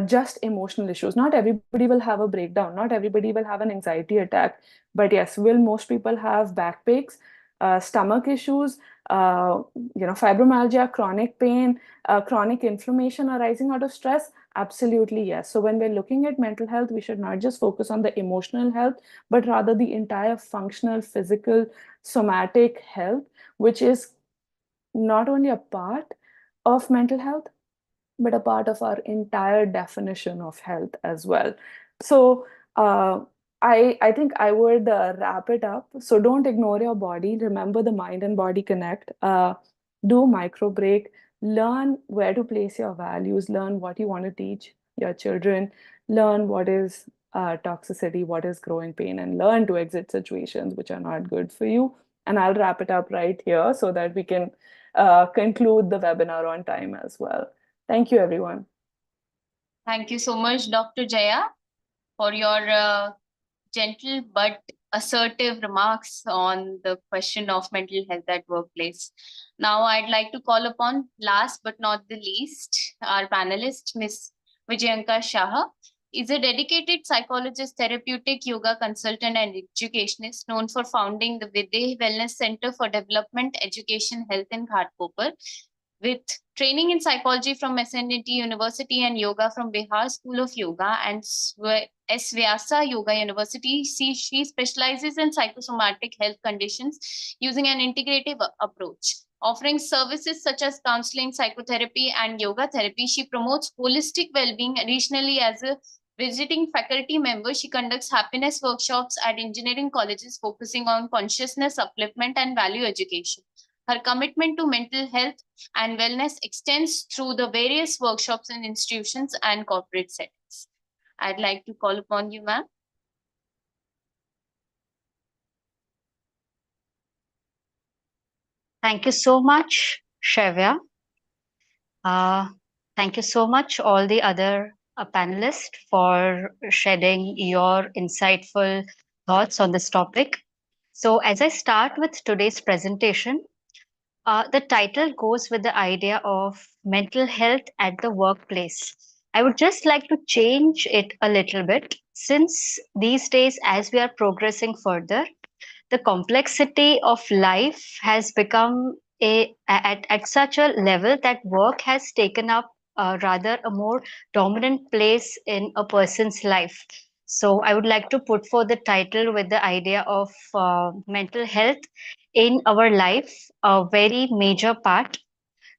just emotional issues. Not everybody will have a breakdown. Not everybody will have an anxiety attack. But yes, will most people have back aches, stomach issues, fibromyalgia, chronic pain, chronic inflammation arising out of stress? Absolutely, yes. So when we're looking at mental health, we should not just focus on the emotional health, but rather the entire functional, physical, somatic health, which is not only a part of mental health, but a part of our entire definition of health as well. So I think I would wrap it up. So don't ignore your body. Remember, the mind and body connect. Do micro break. Learn where to place your values. Learn what you want to teach your children. Learn what is toxicity, what is growing pain, and learn to exit situations which are not good for you. And I'll wrap it up right here so that we can conclude the webinar on time as well. Thank you, everyone. Thank you so much, Dr. Jaya, for your gentle but assertive remarks on the question of mental health at workplace. Now, I'd like to call upon, last but not the least, our panelist, Ms. Vijayanka Shah, is a dedicated psychologist, therapeutic yoga consultant, and educationist known for founding the Videh Wellness Center for Development, Education, Health in Ghatkopar. With training in psychology from SNDT University and yoga from Bihar School of Yoga and S. Vyasa Yoga University, she specializes in psychosomatic health conditions using an integrative approach. Offering services such as counseling, psychotherapy, and yoga therapy, she promotes holistic well-being. Additionally, as a visiting faculty member, she conducts happiness workshops at engineering colleges focusing on consciousness, upliftment, and value education. Her commitment to mental health and wellness extends through the various workshops in institutions and corporate settings. I'd like to call upon you, ma'am. Thank you so much, Shrevya. Thank you so much, all the other panelists, for shedding your insightful thoughts on this topic. So, as I start with today's presentation, the title goes with the idea of mental health at the workplace. I would just like to change it a little bit since these days, as we are progressing further, the complexity of life has become at such a level that work has taken up rather a more dominant place in a person's life. So I would like to put forth the title with the idea of mental health in our life, a very major part.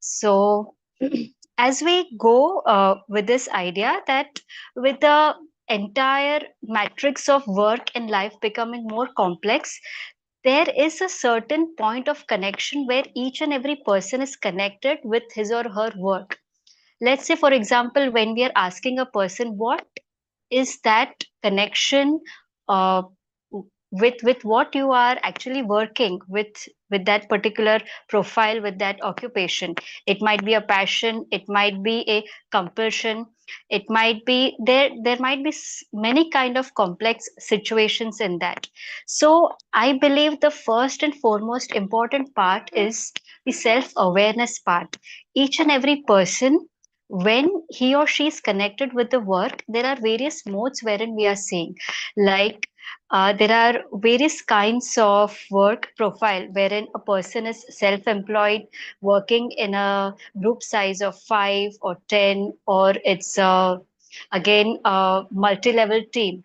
So as we go with this idea that with the entire matrix of work and life becoming more complex, there is a certain point of connection where each and every person is connected with his or her work. Let's say, for example, when we are asking a person, what is that connection uh, with what you are actually working with that particular profile, with that occupation? It might be a passion, it might be a compulsion, it might be there might be many kind of complex situations in that. So I believe the first and foremost important part is the self awareness part. Each and every person, when he or she is connected with the work, there are various modes wherein we are seeing, like there are various kinds of work profile wherein a person is self-employed, working in a group size of 5 or 10, or it's again a multi-level team.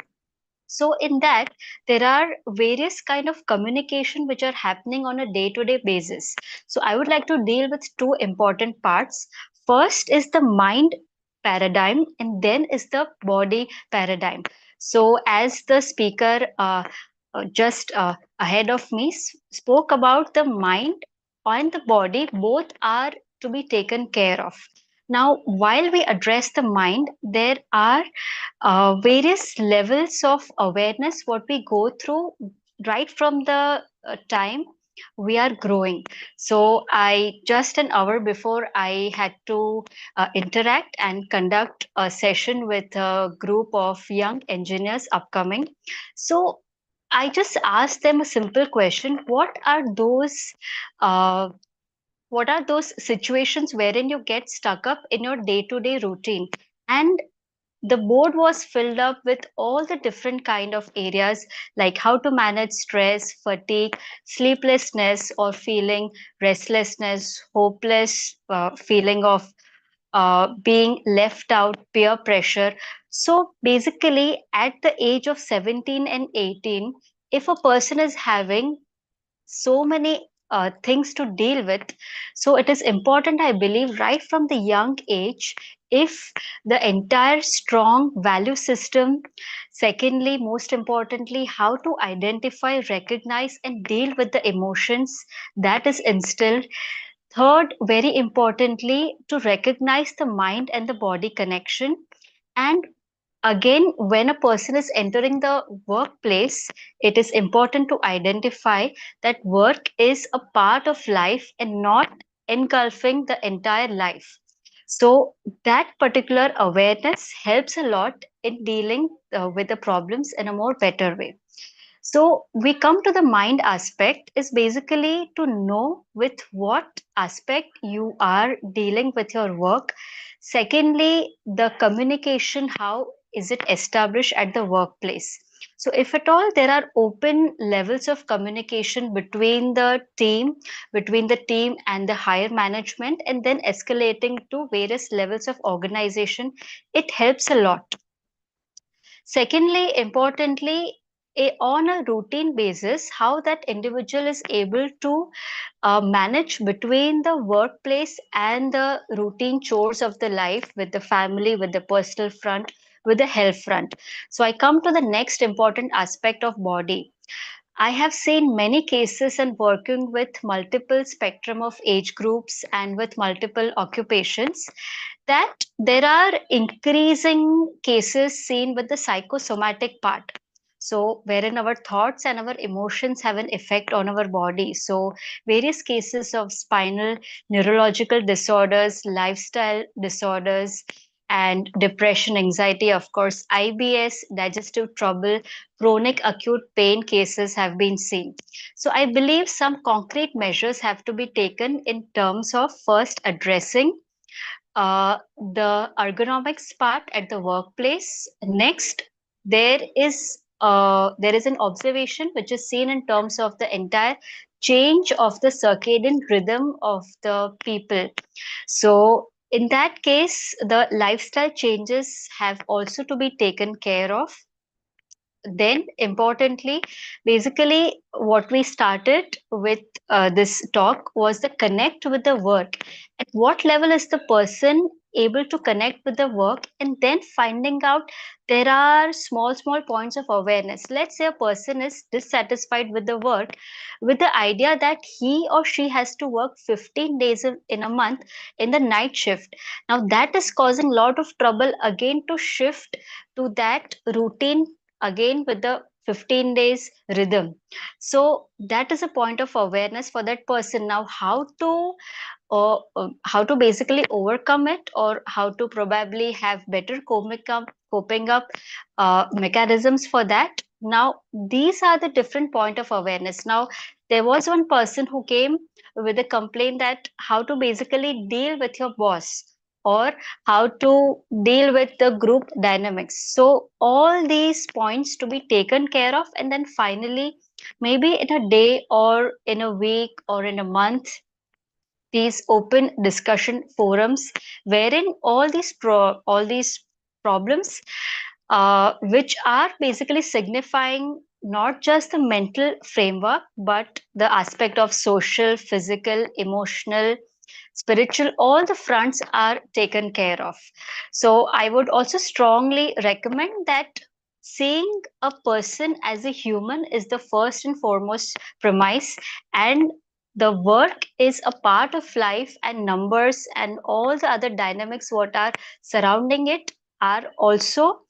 So in that, there are various kind of communication which are happening on a day-to-day basis. So I would like to deal with two important parts. First is the mind paradigm, and then is the body paradigm. So as the speaker just ahead of me spoke about the mind and the body, both are to be taken care of. Now, while we address the mind, there are various levels of awareness what we go through right from the time we are growing. So I just an hour before I had to interact and conduct a session with a group of young engineers upcoming. So I just asked them a simple question: uh, what are those situations wherein you get stuck up in your day to day routine? And the board was filled up with all the different kind of areas, like how to manage stress, fatigue, sleeplessness, or feeling restlessness, hopeless, feeling of being left out, peer pressure. So basically, at the age of 17 and 18, if a person is having so many things to deal with, so it is important, I believe, right from the young age, if the entire strong value system, secondly, most importantly, how to identify, recognize, and deal with the emotions, that is instilled. Third, very importantly, to recognize the mind and the body connection. And again, when a person is entering the workplace, it is important to identify that work is a part of life and not engulfing the entire life. So, that particular awareness helps a lot in dealing with the problems in a more better way. So we come to the mind aspect is basically to know with what aspect you are dealing with your work. Secondly, the communication, how is it established at the workplace? So if at all there are open levels of communication between the team and the higher management, and then escalating to various levels of organization, it helps a lot. Secondly, importantly, on a routine basis, how that individual is able to manage between the workplace and the routine chores of the life, with the family, with the personal front, with the health front. So I come to the next important aspect of body. I have seen many cases and working with multiple spectrum of age groups and with multiple occupations, that there are increasing cases seen with the psychosomatic part. So, wherein our thoughts and our emotions have an effect on our body. So, various cases of spinal neurological disorders, lifestyle disorders, and depression, anxiety, of course, IBS, digestive trouble, chronic acute pain cases have been seen. So, I believe some concrete measures have to be taken in terms of first addressing the ergonomics part at the workplace. Next, there is an observation which is seen in terms of the entire change of the circadian rhythm of the people. So in that case, the lifestyle changes have also to be taken care of. Then importantly, basically what we started with this talk was the connect with the work. At what level is the person able to connect with the work, and then finding out there are small points of awareness. Let's say a person is dissatisfied with the work, with the idea that he or she has to work 15 days in a month in the night shift. Now that is causing a lot of trouble again to shift to that routine again with the 15 days rhythm. So that is a point of awareness for that person. Now how to basically overcome it, or how to probably have better coping up mechanisms for that. Now these are the different point of awareness. Now there was one person who came with a complaint that how to basically deal with your boss, or how to deal with the group dynamics. So all these points to be taken care of, and then finally maybe in a day or in a week or in a month, these open discussion forums wherein all these problems which are basically signifying not just the mental framework but the aspect of social, physical, emotional, spiritual, all the fronts are taken care of. So I would also strongly recommend that seeing a person as a human is the first and foremost premise, and the work is a part of life, and numbers and all the other dynamics what are surrounding it are also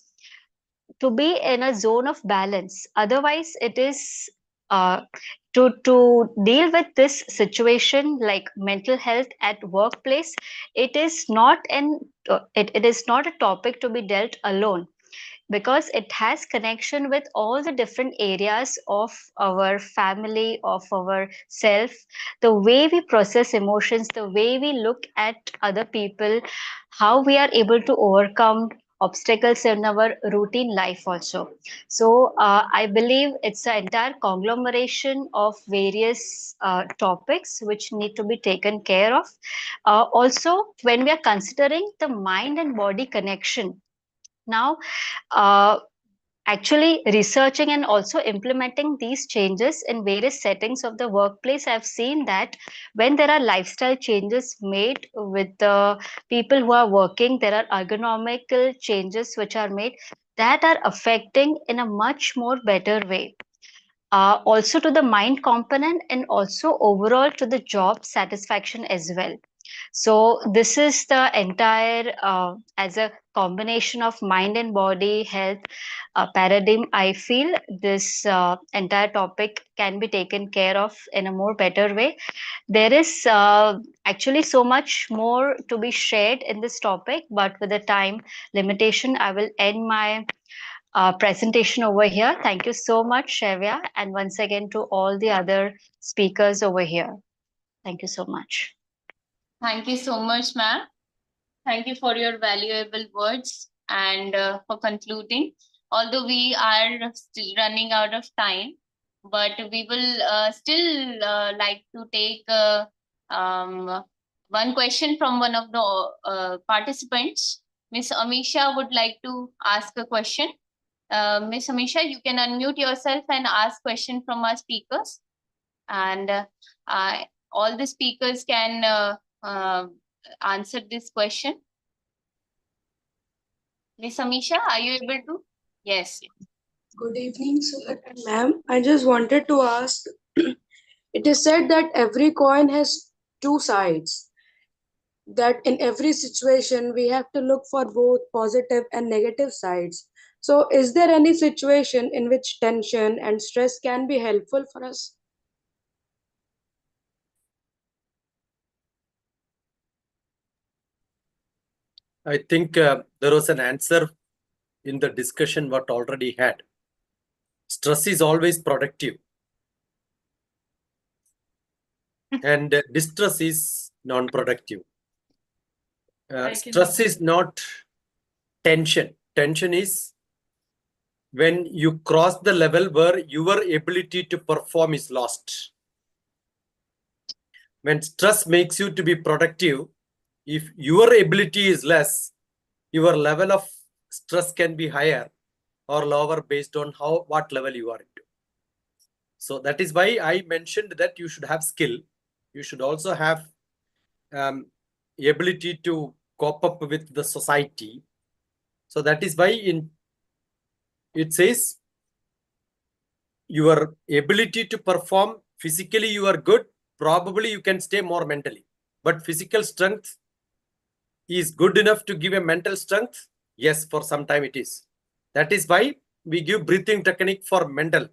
to be in a zone of balance. Otherwise it is uh, to deal with this situation like mental health at workplace, it is not it is not a topic to be dealt alone, because it has connection with all the different areas of our family, of our self, the way we process emotions, the way we look at other people, how we are able to overcome obstacles in our routine life also. So I believe it's an entire conglomeration of various topics which need to be taken care of. Also, when we are considering the mind and body connection, now uh, actually researching and also implementing these changes in various settings of the workplace, I've seen that when there are lifestyle changes made with the people who are working, there are ergonomical changes which are made that are affecting in a much more better way, also to the mind component and also overall to the job satisfaction as well. So this is the entire as a combination of mind and body health paradigm. I feel this entire topic can be taken care of in a more better way. There is actually so much more to be shared in this topic, but with the time limitation, I will end my presentation over here. Thank you so much, Shevya, and once again to all the other speakers over here. Thank you so much. Thank you so much, ma'am. Thank you for your valuable words and for concluding. Although we are still running out of time, but we will still like to take one question from one of the participants. Miss Amisha would like to ask a question. Miss Amisha, you can unmute yourself and ask question from our speakers. And all the speakers can answer this question. Miss Amisha, are you able to? Yes. Good evening, sir and ma'am. I just wanted to ask, it is said that every coin has two sides. that in every situation we have to look for both positive and negative sides. So, is there any situation in which tension and stress can be helpful for us? I think there was an answer in the discussion what already had. Stress is always productive, and distress is non-productive. Stress is not tension. Tension is when you cross the level where your ability to perform is lost. When stress makes you to be productive, if your ability is less, your level of stress can be higher or lower based on what level you are into. So that is why I mentioned that you should have skill. You should also have ability to cope up with the society. So that is why it says your ability to perform physically you are good, probably you can stay more mentally, but physical strength is good enough to give a mental strength. Yes, for some time it is. That is why we give breathing technique for mental.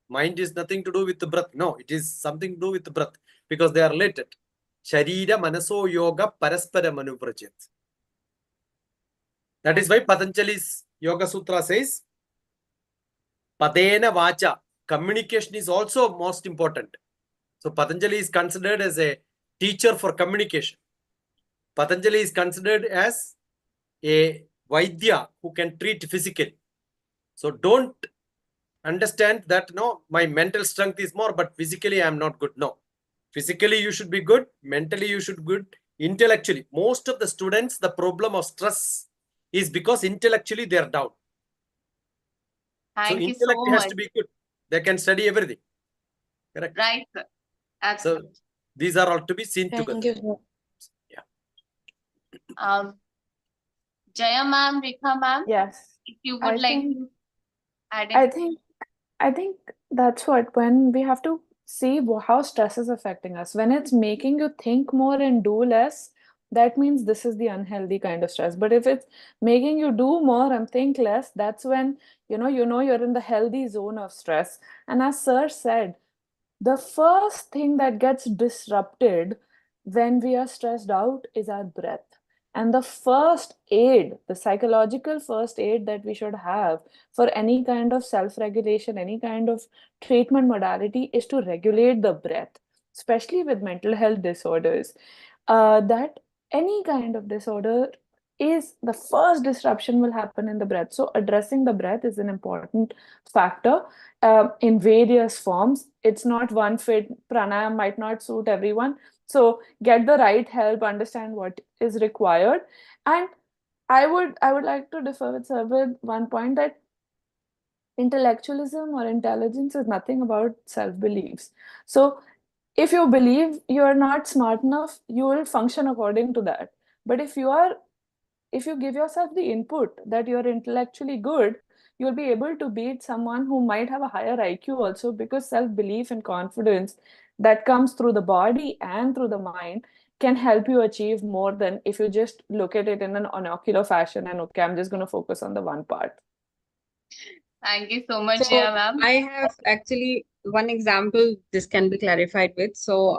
Mind is nothing to do with the breath. No, it is something to do with the breath because they are related. Sharira manaso yoga paraspara manuprajit. That is why Patanjali's Yoga Sutra says Padena Vacha. Communication is also most important. So Patanjali is considered as a teacher for communication. Patanjali is considered as a Vaidya who can treat physically. So don't understand that, no, my mental strength is more, but physically I am not good. No. Physically you should be good. Mentally you should be good. Intellectually. Most of the students, the problem of stress is because intellectually they are down. Thank you intellect so has much. to be good. They can study everything. Correct. Right, sir. Absolutely. So these are all to be seen Thank together. you, sir. Yeah. Jaya ma'am, Rekha ma'am, Yes. if you I would like think to add I in. think that's what when we have to see how stress is affecting us. When it's making you think more and do less, that means this is the unhealthy kind of stress. But if it's making you do more and think less, that's when you know you're in the healthy zone of stress. And as Sir said, the first thing that gets disrupted when we are stressed out is our breath. And the first aid, the psychological first aid that we should have for any kind of self regulation, any kind of treatment modality is to regulate the breath, especially with mental health disorders. That any kind of disorder is the first disruption will happen in the breath. So, addressing the breath is an important factor in various forms. It's not one fit. Pranayam might not suit everyone. So get the right help, understand what is required. And I would like to differ with Sir with one point that intellectualism or intelligence is nothing about self-beliefs. So if you believe you are not smart enough, you will function according to that. But if you give yourself the input that you're intellectually good, you'll be able to beat someone who might have a higher IQ also, because self-belief and confidence that comes through the body and through the mind can help you achieve more than if you just look at it in an ocular fashion and okay, I'm just going to focus on the one part. Thank you so much, So Jaya ma'am. I have actually one example this can be clarified with. So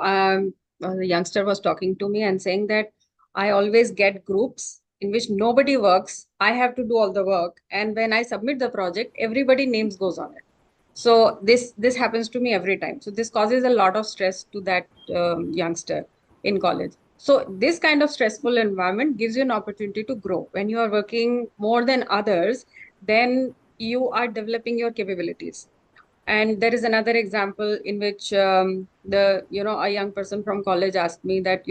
the youngster was talking to me and saying that I always get groups in which nobody works. I have to do all the work. And when I submit the project, everybody names goes on it. So this happens to me every time. So this causes a lot of stress to that youngster in college. So this kind of stressful environment gives you an opportunity to grow. When you are working more than others, then you are developing your capabilities. And there is another example in which a young person from college asked me that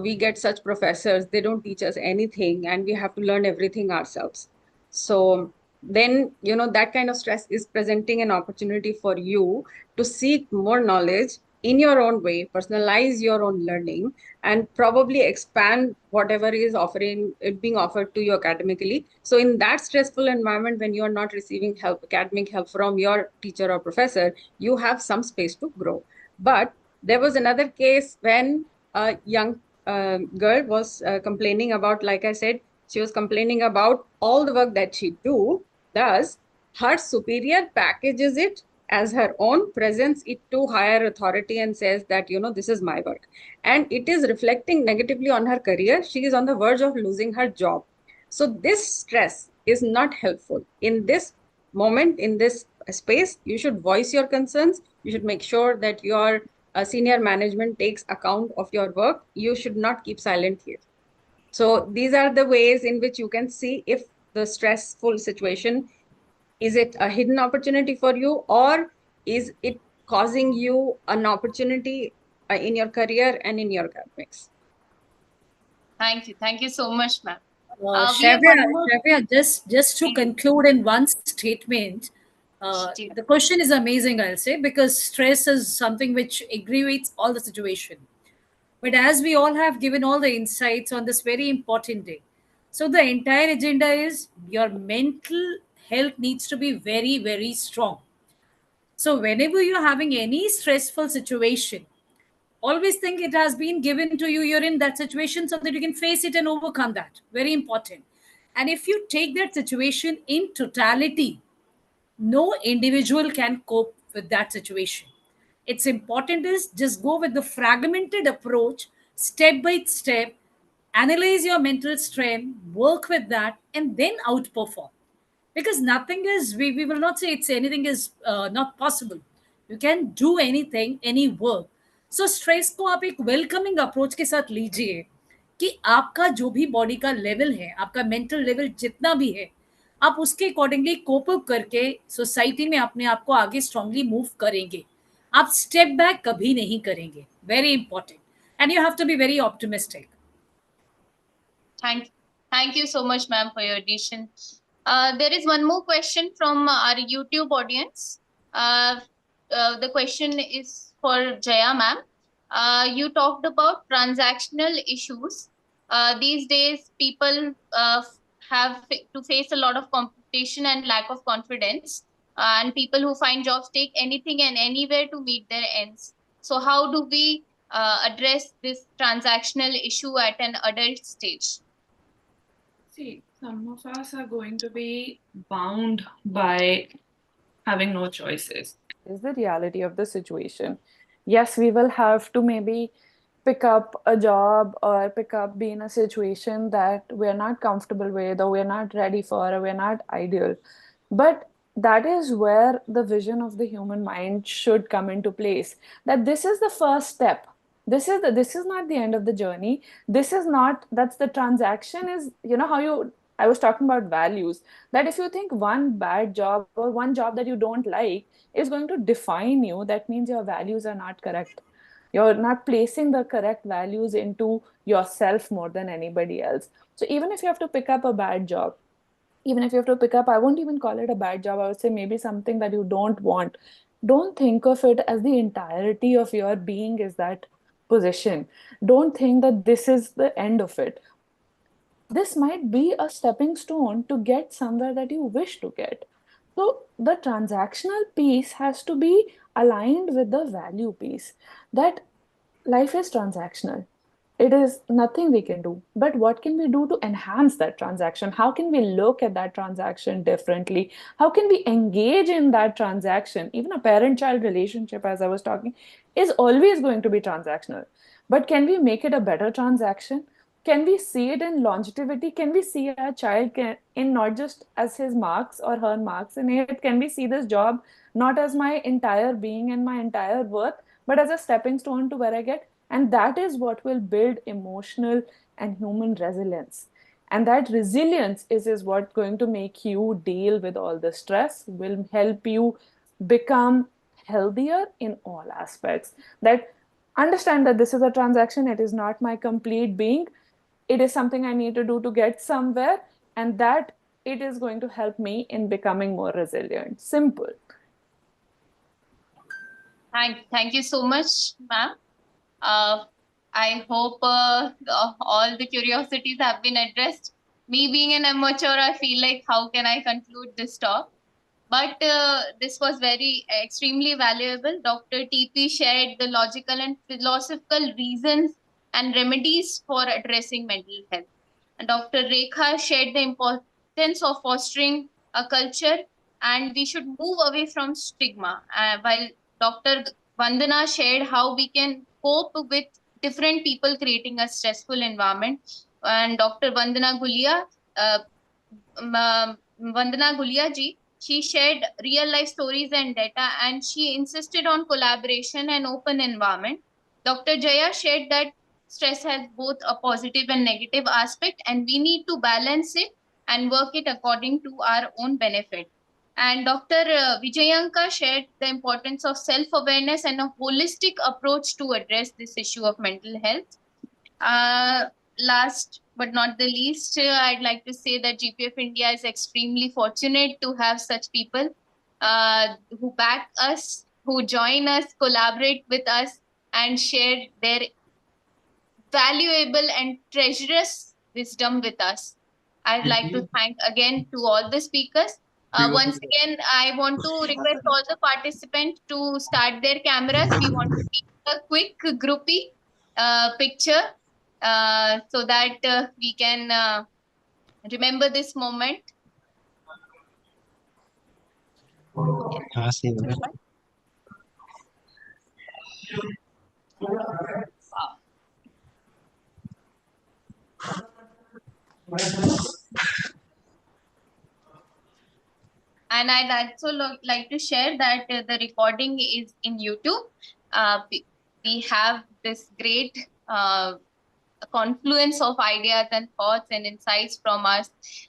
we get such professors, they don't teach us anything and we have to learn everything ourselves. So then that kind of stress is presenting an opportunity for you to seek more knowledge in your own way, personalize your own learning, and probably expand whatever is being offered to you academically. So in that stressful environment, when you are not receiving academic help from your teacher or professor, you have some space to grow. But there was another case when a young girl was complaining about, like I said, she was complaining about all the work that she does. Her superior packages it as her own, presents it to higher authority and says that, you know, this is my work. And it is reflecting negatively on her career. She is on the verge of losing her job. So this stress is not helpful. In this moment, in this space, you should voice your concerns. You should make sure that your senior management takes account of your work. You should not keep silent here. So these are the ways in which you can see if the stressful situation, is it a hidden opportunity for you, or is it causing you an opportunity in your career and in your academics? Thank you so much, ma'am. We have Shravya, one more. just to conclude in one statement, the question is amazing, I'll say, because stress is something which aggravates all the situation. But as we all have given all the insights on this very important day, so the entire agenda is your mental health needs to be very, very strong. So whenever you're having any stressful situation, always think it has been given to you, you're in that situation so that you can face it and overcome that. Very important. And if you take that situation in totality, no individual can cope with that situation. It's important is just go with the fragmented approach, step by step, analyze your mental strength, work with that, and then outperform. Because nothing is, we will not say it's anything is not possible. You can do anything, any work. So stress को आप एक welcoming approach के साथ लीजिए कि आपका जो भी बॉडी का लेवल है, आपका मेंटल लेवल जितना भी है, आप उसके अकॉर्डिंगली कोप अप करके सोसाइटी में अपने आप को आगे स्ट्रांगली मूव करेंगे. आप स्टेप बैक कभी नहीं करेंगे. Very important. And you have to be very optimistic. Thank you so much, ma'am, for your addition. There is one more question from our YouTube audience. The question is for Jaya, ma'am. You talked about transactional issues. These days, people have to face a lot of competition and lack of confidence. And people who find jobs take anything and anywhere to meet their ends. So, how do we address this transactional issue at an adult stage? See, some of us are going to be bound by having no choices. Is the reality of the situation. Yes, we will have to maybe pick up a job or be in a situation that we're not comfortable with, or we're not ready for, or we're not ideal. But that is where the vision of the human mind should come into place. That this is the first step. This is not the end of the journey. This is not, that's the transaction is, you know, I was talking about values, that if you think one bad job or one job that you don't like is going to define you, that means your values are not correct. You're not placing the correct values into yourself more than anybody else. So even if you have to pick up a bad job, even if you have to pick up, I won't even call it a bad job, I would say maybe something that you don't want, don't think of it as the entirety of your being is that position. Don't think that this is the end of it. This might be a stepping stone to get somewhere that you wish to get. So the transactional piece has to be aligned with the value piece, that life is transactional. It is nothing we can do. But what can we do to enhance that transaction? How can we look at that transaction differently? How can we engage in that transaction? Even a parent-child relationship, as I was talking, is always going to be transactional. But can we make it a better transaction? Can we see it in longevity? Can we see our child in not just as his marks or her marks in it? Can we see this job not as my entire being and my entire worth, but as a stepping stone to where I get? And that is what will build emotional and human resilience. And that resilience is what going to make you deal with all the stress, will help you become healthier in all aspects. That understand that this is a transaction, it is not my complete being. It is something I need to do to get somewhere, and that it is going to help me in becoming more resilient. Simple. Thank you so much, ma'am. I hope all the curiosities have been addressed. Me being an amateur, I feel like how can I conclude this talk? But this was very extremely valuable. Dr. TP shared the logical and philosophical reasons and remedies for addressing mental health. And Dr. Rekha shared the importance of fostering a culture, and we should move away from stigma. While Dr. Vandana shared how we can cope with different people creating a stressful environment, and Dr. Uh, Vandana Gulia ji, she shared real life stories and data, and she insisted on collaboration and open environment. Dr. Jaya shared that stress has both a positive and negative aspect, and we need to balance it and work it according to our own benefit. And Dr. Vijayanka shared the importance of self-awareness and a holistic approach to address this issue of mental health. Last but not the least, I'd like to say that GPF India is extremely fortunate to have such people who back us, who join us, collaborate with us, and share their valuable and treacherous wisdom with us. I'd like to thank again to all the speakers. Once again, I want to request all the participants to start their cameras. We want to take a quick groupie picture so that we can remember this moment. And I'd also like to share that the recording is in YouTube. We have this great a confluence of ideas and thoughts and insights from our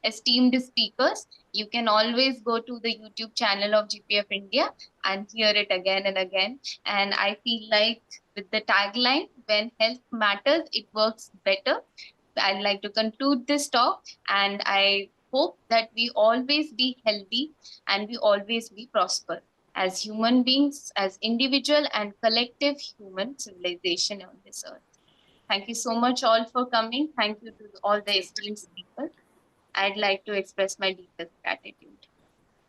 esteemed speakers. You can always go to the YouTube channel of GPF India and hear it again and again. And I feel like with the tagline, when health matters, it works better. I'd like to conclude this talk, and I hope that we always be healthy and we always be prosper as human beings, as individual and collective human civilization on this earth. Thank you so much all for coming. Thank you to all the esteemed speakers. I'd like to express my deepest gratitude.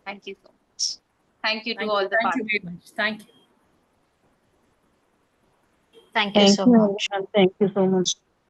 Thank you so much. Thank you to all the Thank you participants. very much. Thank you. Thank you Thank so you, much. everyone. Thank you so much.